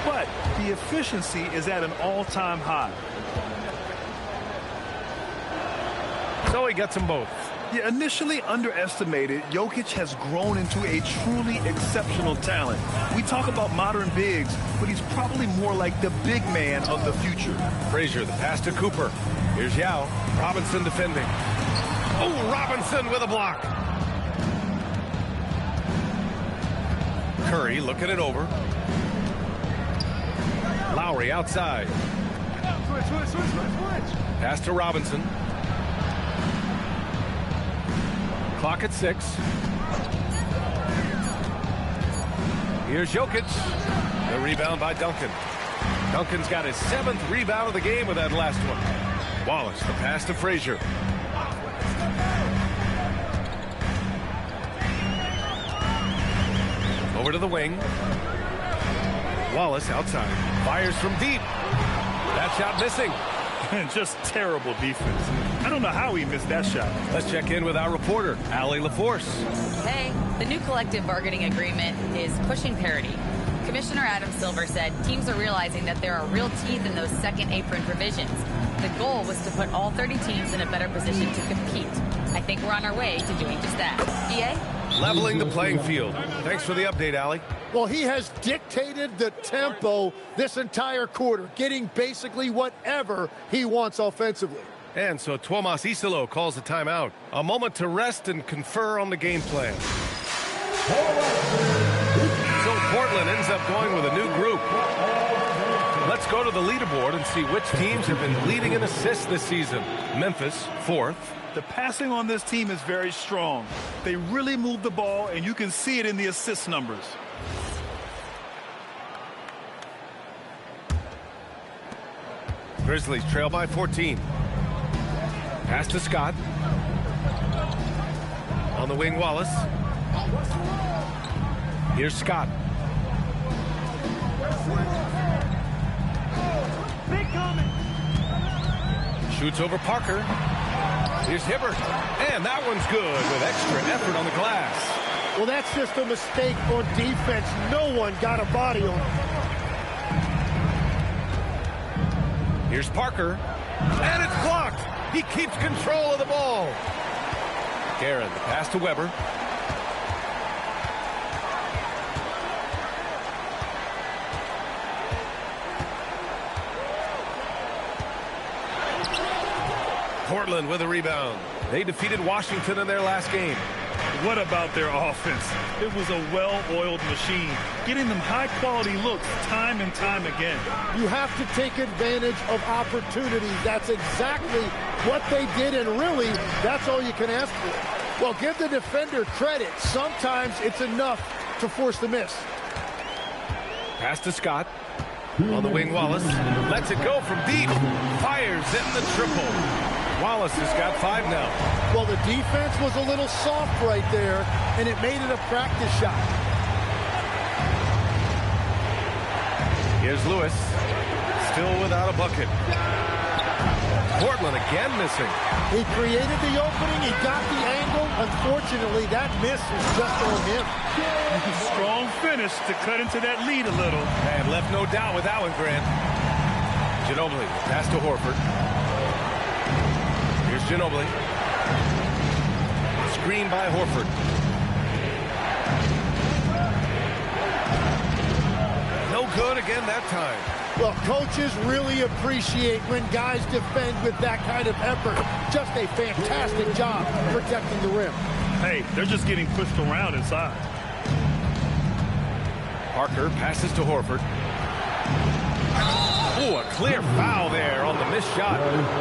But the efficiency is at an all-time high. So he gets them both. Yeah, initially underestimated, Jokic has grown into a truly exceptional talent. We talk about modern bigs, but he's probably more like the big man of the future. Frazier, the pass to Cooper. Here's Yao. Robinson defending. Oh, Robinson with a block. Curry looking it over. Lowry outside. Pass to Robinson. Clock at 6. Here's Jokic. The rebound by Duncan. Duncan's got his 7th rebound of the game with that last one. Wallace, the pass to Frazier. Over to the wing. Wallace outside. Fires from deep. That shot missing. Just terrible defense. I don't know how he missed that shot. Let's check in with our reporter, Allie LaForce. Hey, the new collective bargaining agreement is pushing parity. Commissioner Adam Silver said teams are realizing that there are real teeth in those second apron provisions. The goal was to put all 30 teams in a better position to compete. I think we're on our way to doing just that. EA? Leveling the playing field. Thanks for the update, Allie. Well, he has dictated the tempo this entire quarter, getting basically whatever he wants offensively. And so Tuomas Isalo calls a timeout. A moment to rest and confer on the game plan. So Portland ends up going with a new group. Let's go to the leaderboard and see which teams have been leading in assists this season. Memphis, 4th. The passing on this team is very strong. They really move the ball, and you can see it in the assist numbers. Grizzlies trail by 14. Pass to Scott. On the wing, Wallace. Here's Scott. Shoots over Parker. Here's Hibbert. And that one's good with extra effort on the glass. Well, that's just a mistake on defense. No one got a body on him. Here's Parker. And it's blocked. He keeps control of the ball. Guerin, the pass to Weber. Portland with a rebound. They defeated Washington in their last game. What about their offense? It was a well-oiled machine, getting them high-quality looks time and time again. You have to take advantage of opportunities. That's exactly what they did, and really, that's all you can ask for. Well, give the defender credit. Sometimes it's enough to force the miss. Pass to Scott. On the wing, Wallace. Lets it go from deep. Fires in the triple. Wallace has got 5 now. Well, the defense was a little soft right there, and it made it a practice shot. Here's Lewis. Still without a bucket. Portland again missing. He created the opening. He got the angle. Unfortunately, that miss was just on him. Strong finish to cut into that lead a little. And left no doubt with that one, Grant. Ginobili, pass to Horford. Here's Ginobili. Screen by Horford. No good again that time. Well, coaches really appreciate when guys defend with that kind of effort. Just a fantastic job protecting the rim. Hey, they're just getting pushed around inside. Parker passes to Horford. Oh, a clear foul there on the missed shot.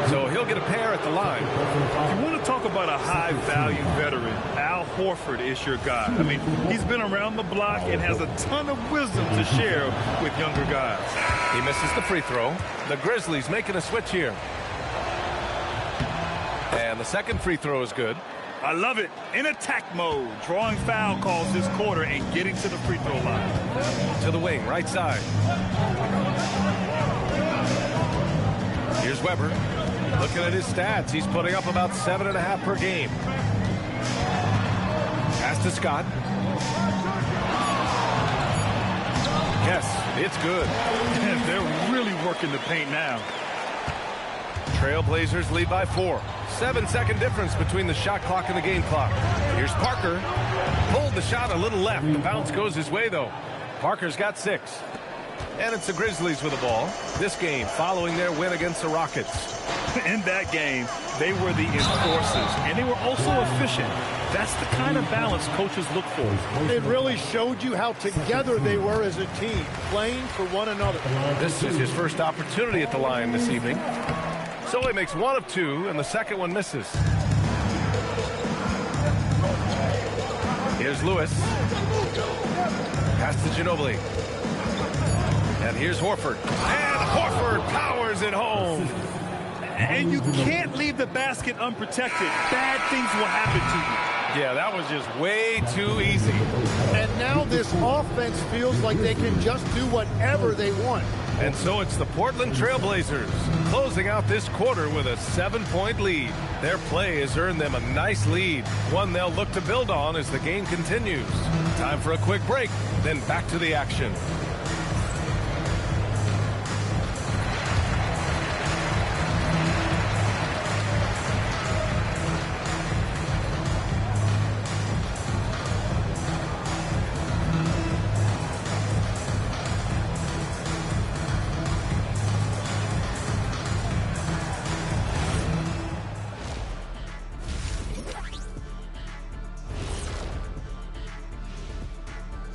So he'll get a pair at the line. If you want to talk about a high-value veteran, Al Horford is your guy. I mean, he's been around the block and has a ton of wisdom to share with younger guys. He misses the free throw. The Grizzlies making a switch here. And the second free throw is good. I love it. In attack mode, drawing foul calls this quarter and getting to the free throw line. To the wing, right side. Here's Weber. Looking at his stats, he's putting up about 7.5 per game. Pass to Scott. Yes, it's good. And they're really working the paint now. Trailblazers lead by 4. 7-second difference between the shot clock and the game clock. Here's Parker. Pulled the shot a little left. The bounce goes his way, though. Parker's got 6. And it's the Grizzlies with the ball. This game following their win against the Rockets. In that game, they were the enforcers, and they were also efficient. That's the kind of balance coaches look for. It really showed you how together they were as a team, playing for one another. This is his first opportunity at the line this evening. So he makes 1 of 2, and the second one misses. Here's Lewis. Pass to Ginobili. And here's Horford. And Horford powers it home. And you can't leave the basket unprotected. Bad things will happen to you. Yeah, that was just way too easy. And now this offense feels like they can just do whatever they want. And so it's the Portland Trailblazers closing out this quarter with a 7-point lead. Their play has earned them a nice lead, one they'll look to build on as the game continues. Time for a quick break, then back to the action.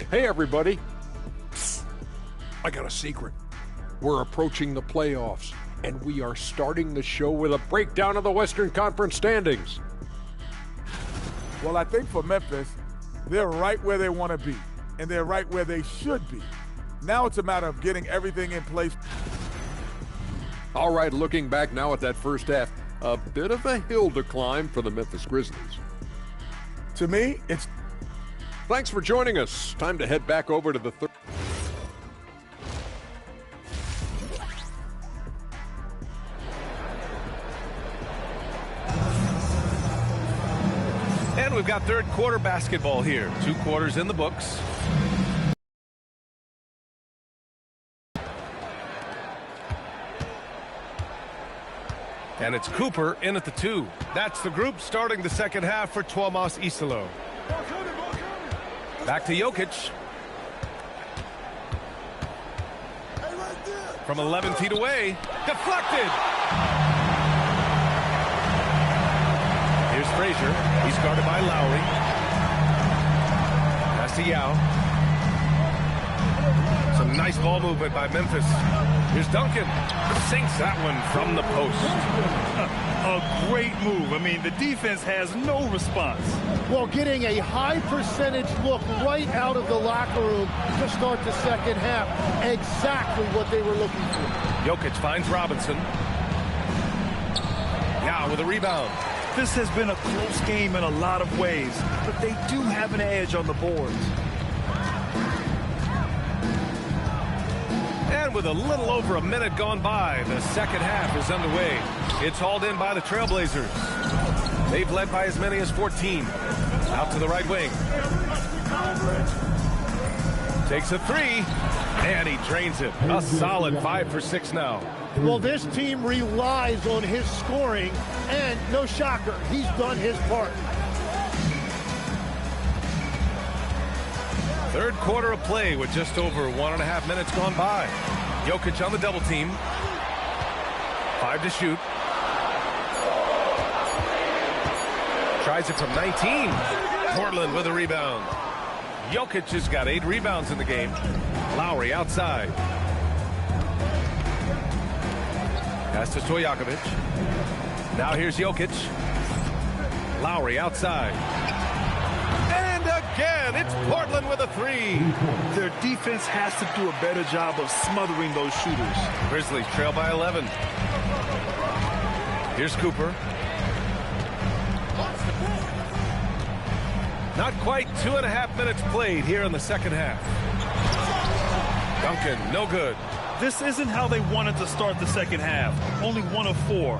Hey, everybody. I got a secret. We're approaching the playoffs, and we are starting the show with a breakdown of the Western Conference standings. Well, I think for Memphis, they're right where they want to be, and they're right where they should be. Now it's a matter of getting everything in place. All right, looking back now at that first half, a bit of a hill to climb for the Memphis Grizzlies. To me, it's... Thanks for joining us. Time to head back over to the third. And we've got third quarter basketball here. 2 quarters in the books. And it's Cooper in at the 2. That's the group starting the second half for Tuomas Isalo. Back to Jokic. From 11 feet away. Deflected. Here's Frazier. He's guarded by Lowry. Pass to Yao. Some nice ball movement by Memphis. Here's Duncan. Sinks that one from the post. A great move. I mean, the defense has no response. Well, getting a high percentage look right out of the locker room to start the second half. Exactly what they were looking for. Jokic finds Robinson. Yao with a rebound. This has been a close game in a lot of ways, but they do have an edge on the boards. And with a little over a minute gone by, the second half is underway. It's hauled in by the Trailblazers. They've led by as many as 14. Out to the right wing. Takes a 3, and he drains it. A solid 5 for 6 now. Well, this team relies on his scoring, and no shocker, he's done his part. Third quarter of play with just over 1.5 minutes gone by. Jokic on the double team. 5 to shoot. Tries it from 19. Portland with a rebound. Jokic has got 8 rebounds in the game. Lowry outside. Pass to Stojakovic. Now here's Jokic. Lowry outside. And again, it's Portland with a 3. Their defense has to do a better job of smothering those shooters. Grizzlies trail by 11. Here's Cooper. Not quite 2.5 minutes played here in the second half. Duncan, no good. This isn't how they wanted to start the second half. Only 1 of 4.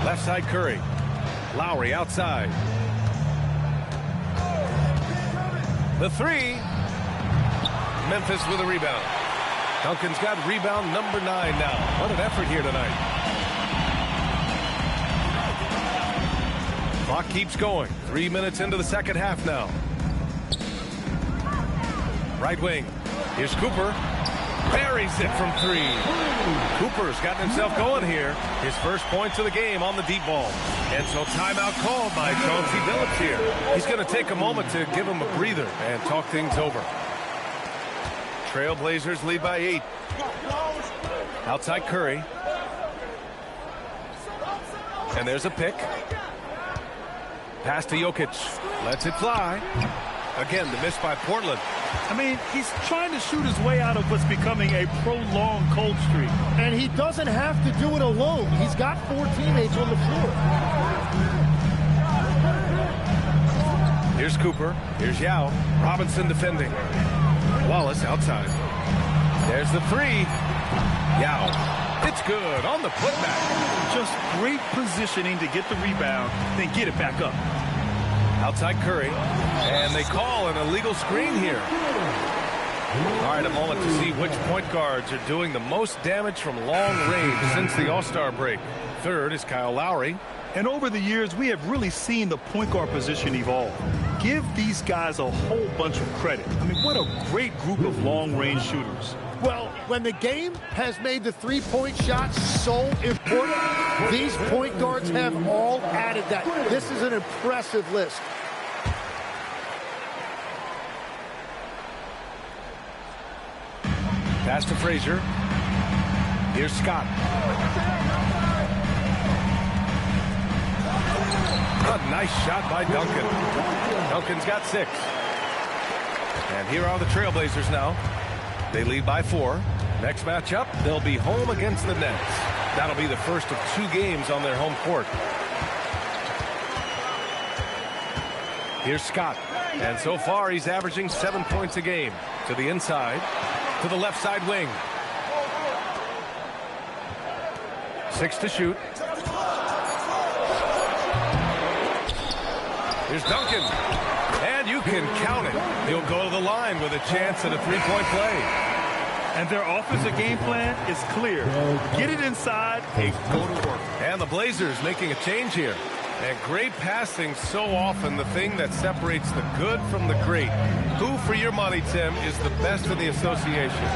Left side Curry. Lowry outside. The 3. Memphis with a rebound. Duncan's got rebound number 9 now. What an effort here tonight. Clock keeps going. 3 minutes into the second half now. Right wing. Here's Cooper. Buries it from 3. Cooper's gotten himself going here. His first points of the game on the deep ball. And so timeout called by Chauncey Billups here. He's going to take a moment to give him a breather and talk things over. Trailblazers lead by 8. Outside Curry. And there's a pick. Pass to Jokic. Lets it fly. Again, the miss by Portland. I mean, he's trying to shoot his way out of what's becoming a prolonged cold streak. And he doesn't have to do it alone. He's got 4 teammates on the floor. Here's Cooper. Here's Yao. Robinson defending. Wallace outside. There's the 3. Yao. It's good on the putback. Just great positioning to get the rebound, then get it back up. Outside Curry. And they call an illegal screen here. All right, a moment to see which point guards are doing the most damage from long range since the All-Star break. Third is Kyle Lowry. And over the years, we have really seen the point guard position evolve. Give these guys a whole bunch of credit. I mean, what a great group of long-range shooters. Well, when the game has made the three-point shot so important, these point guards have all added that. This is an impressive list. Pass to Frazier. Here's Scott. A nice shot by Duncan. Duncan's got 6. And here are the Trailblazers now. They lead by 4. Next matchup, they'll be home against the Nets. That'll be the first of 2 games on their home court. Here's Scott. And so far, he's averaging 7 points a game. To the inside, to the left side wing. 6 to shoot. Here's Duncan. And you can count it. He'll go to the line with a chance at a 3-point play. And their offensive game plan is clear. Get it inside and go to work. And the Blazers making a change here. And great passing, so often the thing that separates the good from the great. Who, for your money, Tim, is the best in the association?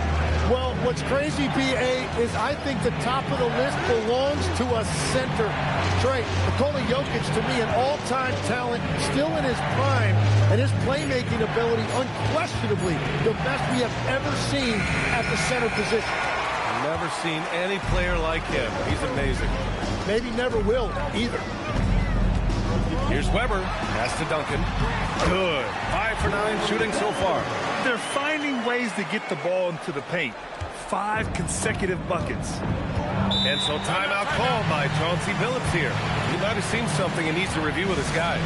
Well, what's crazy, B.A., is I think the top of the list belongs to a center. Trey, Nikola Jokic, to me, an all-time talent, still in his prime, and his playmaking ability, unquestionably, the best we have ever seen at the center position. Never seen any player like him. He's amazing. Maybe never will, either. Here's Weber. Pass to Duncan. Good. 5 for 9 shooting so far. They're finding ways to get the ball into the paint. 5 consecutive buckets. And so timeout called by Chauncey Billups here. He might have seen something and needs to review with his guys.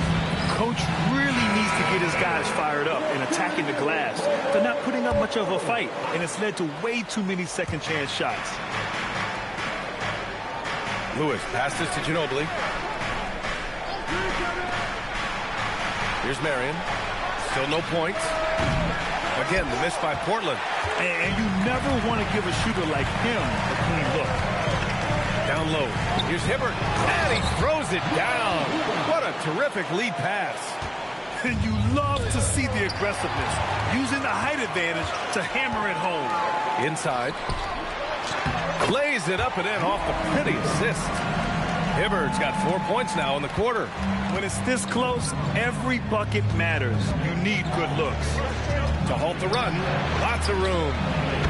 Coach really needs to get his guys fired up and attacking the glass. They're not putting up much of a fight, and it's led to way too many second chance shots. Lewis passes to Ginobili. Here's Marion. Still no points. Again, the miss by Portland. And you never want to give a shooter like him a clean look. Down low. Here's Hibbert. And he throws it down. What a terrific lead pass. And you love to see the aggressiveness, using the height advantage to hammer it home. Inside. Lays it up and in off the pretty assist. Hibbert's got 4 points now in the quarter. When it's this close, every bucket matters. You need good looks. To halt the run, lots of room.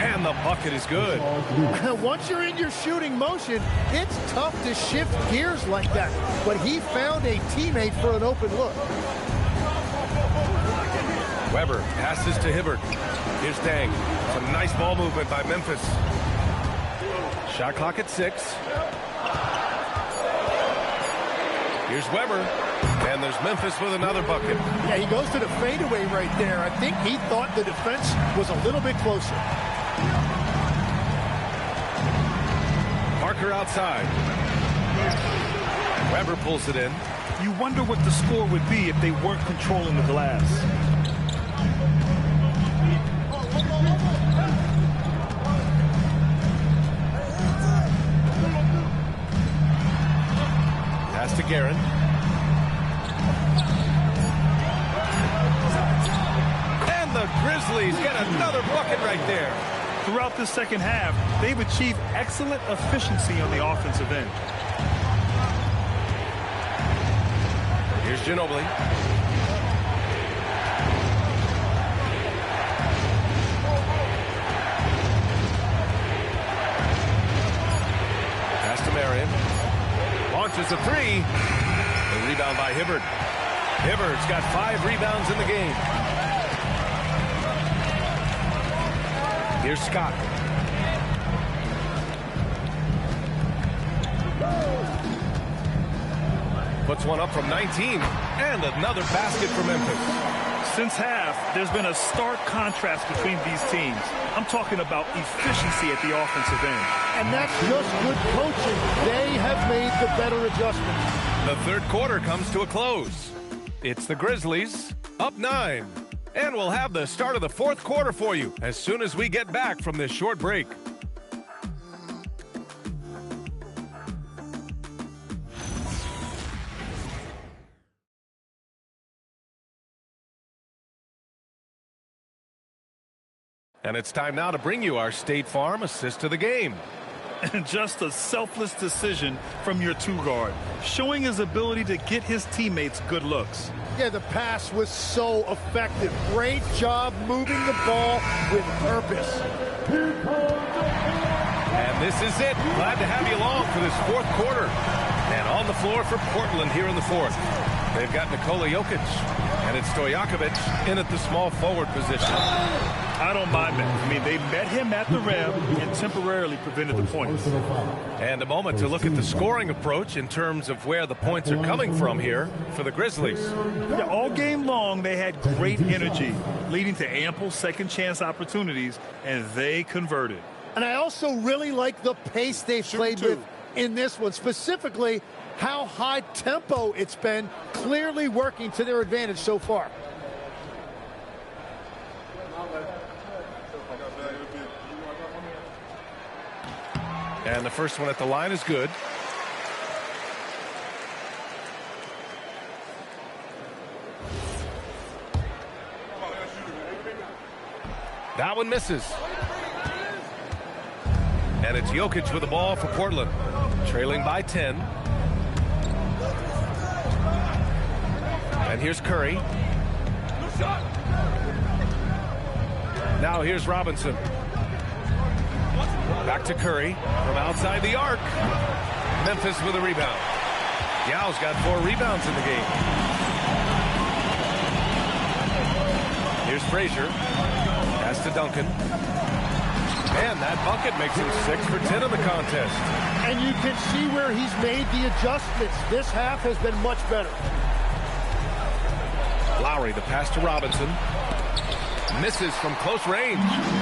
And the bucket is good. Once you're in your shooting motion, it's tough to shift gears like that. But he found a teammate for an open look. Weber passes to Hibbert. Here's Dang. Some nice ball movement by Memphis. Shot clock at 6. Here's Weber, and there's Memphis with another bucket. Yeah, he goes to the fadeaway right there. I think he thought the defense was a little bit closer. Parker outside. Weber pulls it in. You wonder what the score would be if they weren't controlling the glass. Pass to Guerin. And the Grizzlies get another bucket right there. Throughout the second half, they've achieved excellent efficiency on the offensive end. Here's Ginobili. Pass to Marion. Launches a 3. The rebound by Hibbert. Hibbert's got 5 rebounds in the game. Here's Scott. Puts one up from 19. And another basket for Memphis. Since half, there's been a stark contrast between these teams. I'm talking about efficiency at the offensive end. And that's just good coaching. They have made the better adjustments. The third quarter comes to a close. It's the Grizzlies up 9. And we'll have the start of the fourth quarter for you as soon as we get back from this short break. And it's time now to bring you our State Farm assist to the game. And just a selfless decision from your two guard, showing his ability to get his teammates good looks. Yeah, the pass was so effective. Great job moving the ball with purpose. And this is it. Glad to have you along for this fourth quarter. And on the floor for Portland here in the fourth. They've got Nikola Jokic, and it's Stojakovic in at the small forward position. I don't mind that. I mean, they met him at the rim and temporarily prevented the points. And a moment to look at the scoring approach in terms of where the points are coming from here for the Grizzlies. Yeah, all game long, they had great energy, leading to ample second chance opportunities, and they converted. And I also really like the pace they've played with in this one, specifically how high tempo it's been, clearly working to their advantage so far. And the first one at the line is good. That one misses. And it's Jokic with the ball for Portland, trailing by 10. And here's Curry. Now here's Robinson. Back to Curry from outside the arc. Memphis with a rebound. Yao's got 4 rebounds in the game. Here's Frazier. Pass to Duncan. And that bucket makes him 6 for 10 in the contest. And you can see where he's made the adjustments. This half has been much better. Lowry, the pass to Robinson. Misses from close range.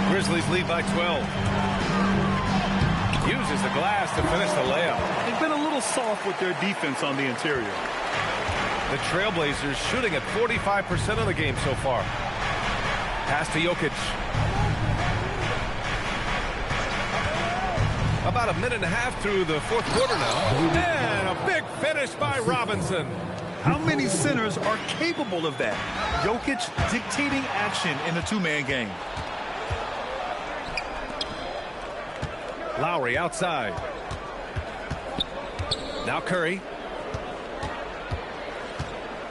Grizzlies lead by 12. Uses the glass to finish the layup. They've been a little soft with their defense on the interior. The Trailblazers shooting at 45% of the game so far. Pass to Jokic. About a minute and a half through the fourth quarter now. And a big finish by Robinson. How many centers are capable of that? Jokic dictating action in the two-man game. Lowry outside. Now Curry.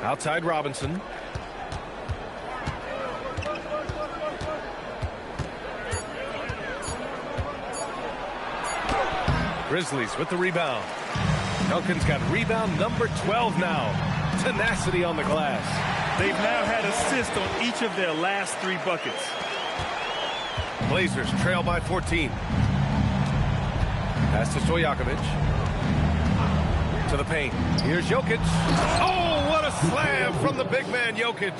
Outside Robinson. Grizzlies with the rebound. Duncan's got rebound number 12 now. Tenacity on the glass. They've now had assists on each of their last 3 buckets. Blazers trail by 14. Pass to Stojakovic. To the paint. Here's Jokic. Oh, what a slam from the big man Jokic.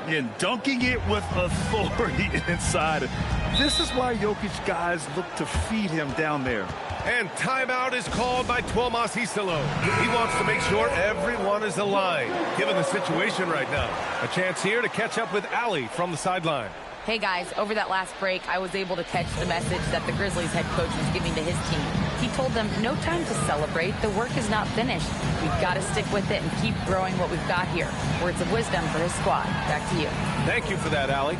And dunking it with authority inside. This is why Jokic guys look to feed him down there. And timeout is called by Tuomas Isalo. He wants to make sure everyone is aligned, given the situation right now. A chance here to catch up with Allie from the sideline. Hey guys, over that last break, I was able to catch the message that the Grizzlies head coach was giving to his team. He told them, no time to celebrate. The work is not finished. We've got to stick with it and keep growing what we've got here. Words of wisdom for his squad. Back to you. Thank you for that, Allie.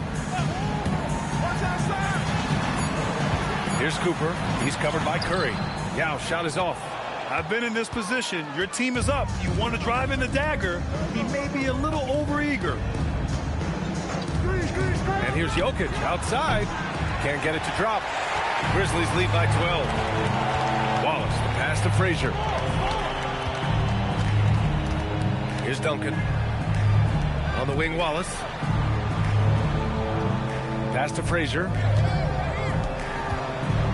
Here's Cooper. He's covered by Curry. Yao, shot is off. I've been in this position. Your team is up. You want to drive in the dagger. He may be a little overeager. And here's Jokic outside. Can't get it to drop. Grizzlies lead by 12. Wallace, the pass to Frazier. Here's Duncan. On the wing, Wallace. Pass to Frazier.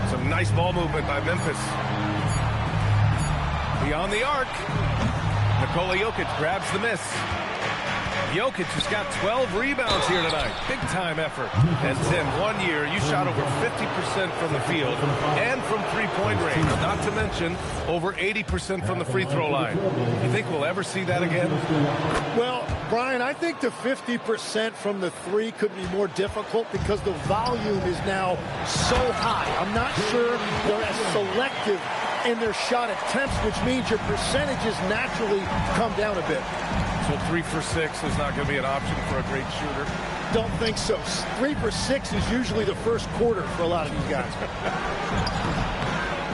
Some nice ball movement by Memphis. Beyond the arc. Nikola Jokic grabs the miss. Jokic has got 12 rebounds here tonight. Big time effort. And Tim, 1 year, you shot over 50% from the field and from three-point range. Not to mention over 80% from the free throw line. You think we'll ever see that again? Well, Brian, I think the 50% from the 3 could be more difficult because the volume is now so high. I'm not sure they're as selective in their shot attempts, which means your percentages naturally come down a bit. So 3 for 6 is not going to be an option for a great shooter? Don't think so. 3 for 6 is usually the first quarter for a lot of these guys.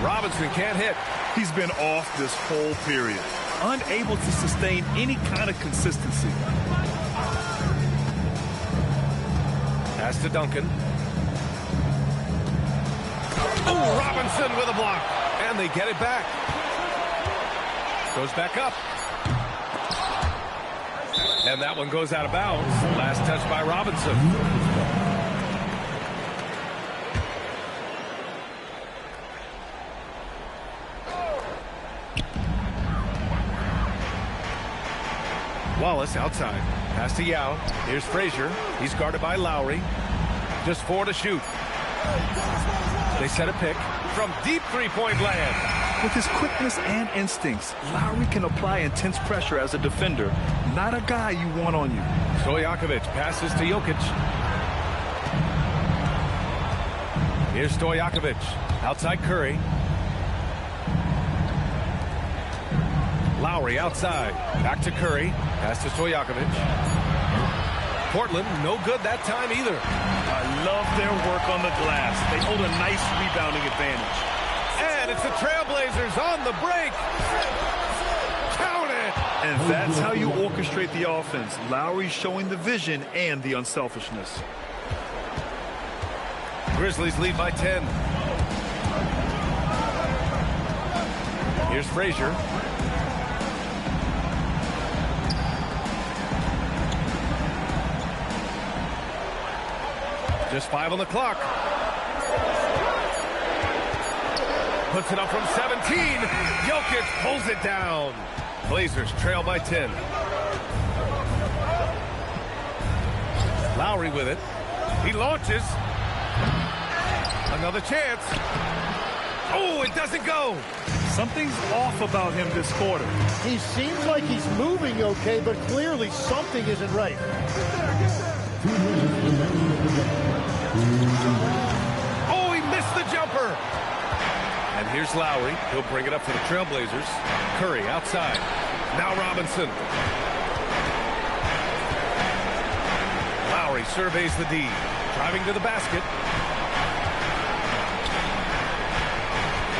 Robinson can't hit. He's been off this whole period, unable to sustain any kind of consistency. Pass to Duncan. Oh, Robinson with a block. And they get it back. Goes back up. And that one goes out of bounds. Last touch by Robinson. Wallace outside. Pass to Yao. Here's Frazier. He's guarded by Lowry. Just 4 to shoot. They set a pick from deep three-point land. With his quickness and instincts, Lowry can apply intense pressure as a defender. Not a guy you want on you. Stojakovic passes to Jokic. Here's Stojakovic. Outside Curry. Lowry outside. Back to Curry. Pass to Stojakovic. Portland, no good that time either. I love their work on the glass. They hold a nice rebounding advantage. And it's the Trailblazers on the break. Count it. And that's how you orchestrate the offense. Lowry showing the vision and the unselfishness. Grizzlies lead by 10. Here's Frazier. Just 5 on the clock. Puts it up from 17. Jokic pulls it down. Blazers trail by 10. Lowry with it. He launches. Another chance. Oh, it doesn't go. Something's off about him this quarter. He seems like he's moving okay, but clearly something isn't right. Oh, he missed the jumper. And here's Lowry. He'll bring it up for the Trailblazers. Curry outside. Now Robinson. Lowry surveys the D. Driving to the basket.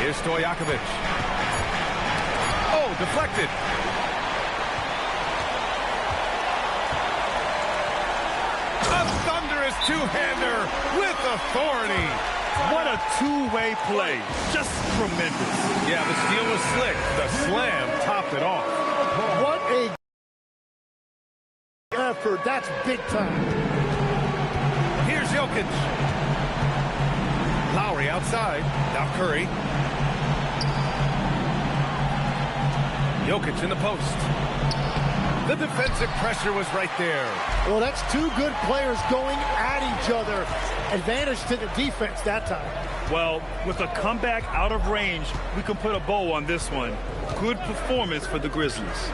Here's Stojakovic. Oh, deflected. A thunderous two-hander with authority. What a two-way play. Just tremendous. Yeah, the steal was slick. The slam topped it off. What a effort. That's big time. Here's Jokic. Lowry outside. Now Curry. Jokic in the post. The defensive pressure was right there. Well, that's two good players going at each other. Advantage to the defense that time. Well, with a comeback out of range, we can put a bow on this one. Good performance for the Grizzlies.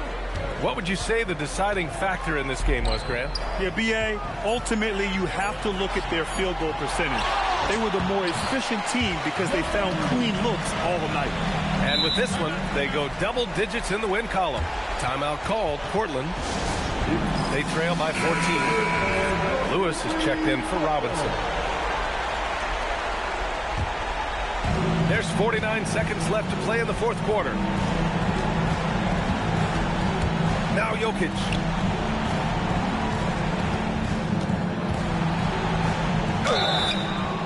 What would you say the deciding factor in this game was, Grant? Yeah, B.A., ultimately you have to look at their field goal percentage. They were the more efficient team because they found clean looks all night. And with this one, they go double digits in the win column. Timeout called, Portland. They trail by 14. Lewis is checked in for Robinson. There's 49 seconds left to play in the fourth quarter. Now Jokic.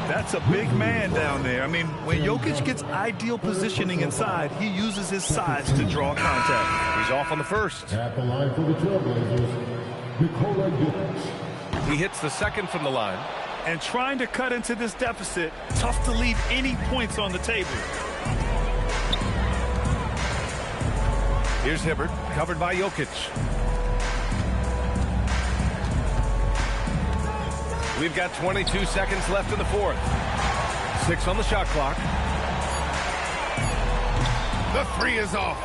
That's a big man down there. I mean, when Jokic gets ideal positioning inside, he uses his size to draw contact. He's off on the first. At the line for the Trailblazers, Nikola Jokic. He hits the second from the line. And trying to cut into this deficit, tough to leave any points on the table. Here's Hibbert, covered by Jokic. We've got 22 seconds left in the fourth. 6 on the shot clock. The three is off.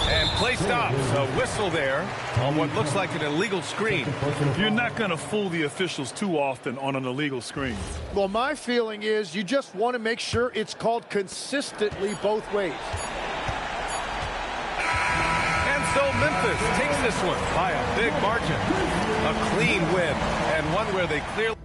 And play stops. A whistle there on what looks like an illegal screen. You're not going to fool the officials too often on an illegal screen. Well, my feeling is you just want to make sure it's called consistently both ways. And so Memphis takes this one by a big margin. A clean win, and one where they clearly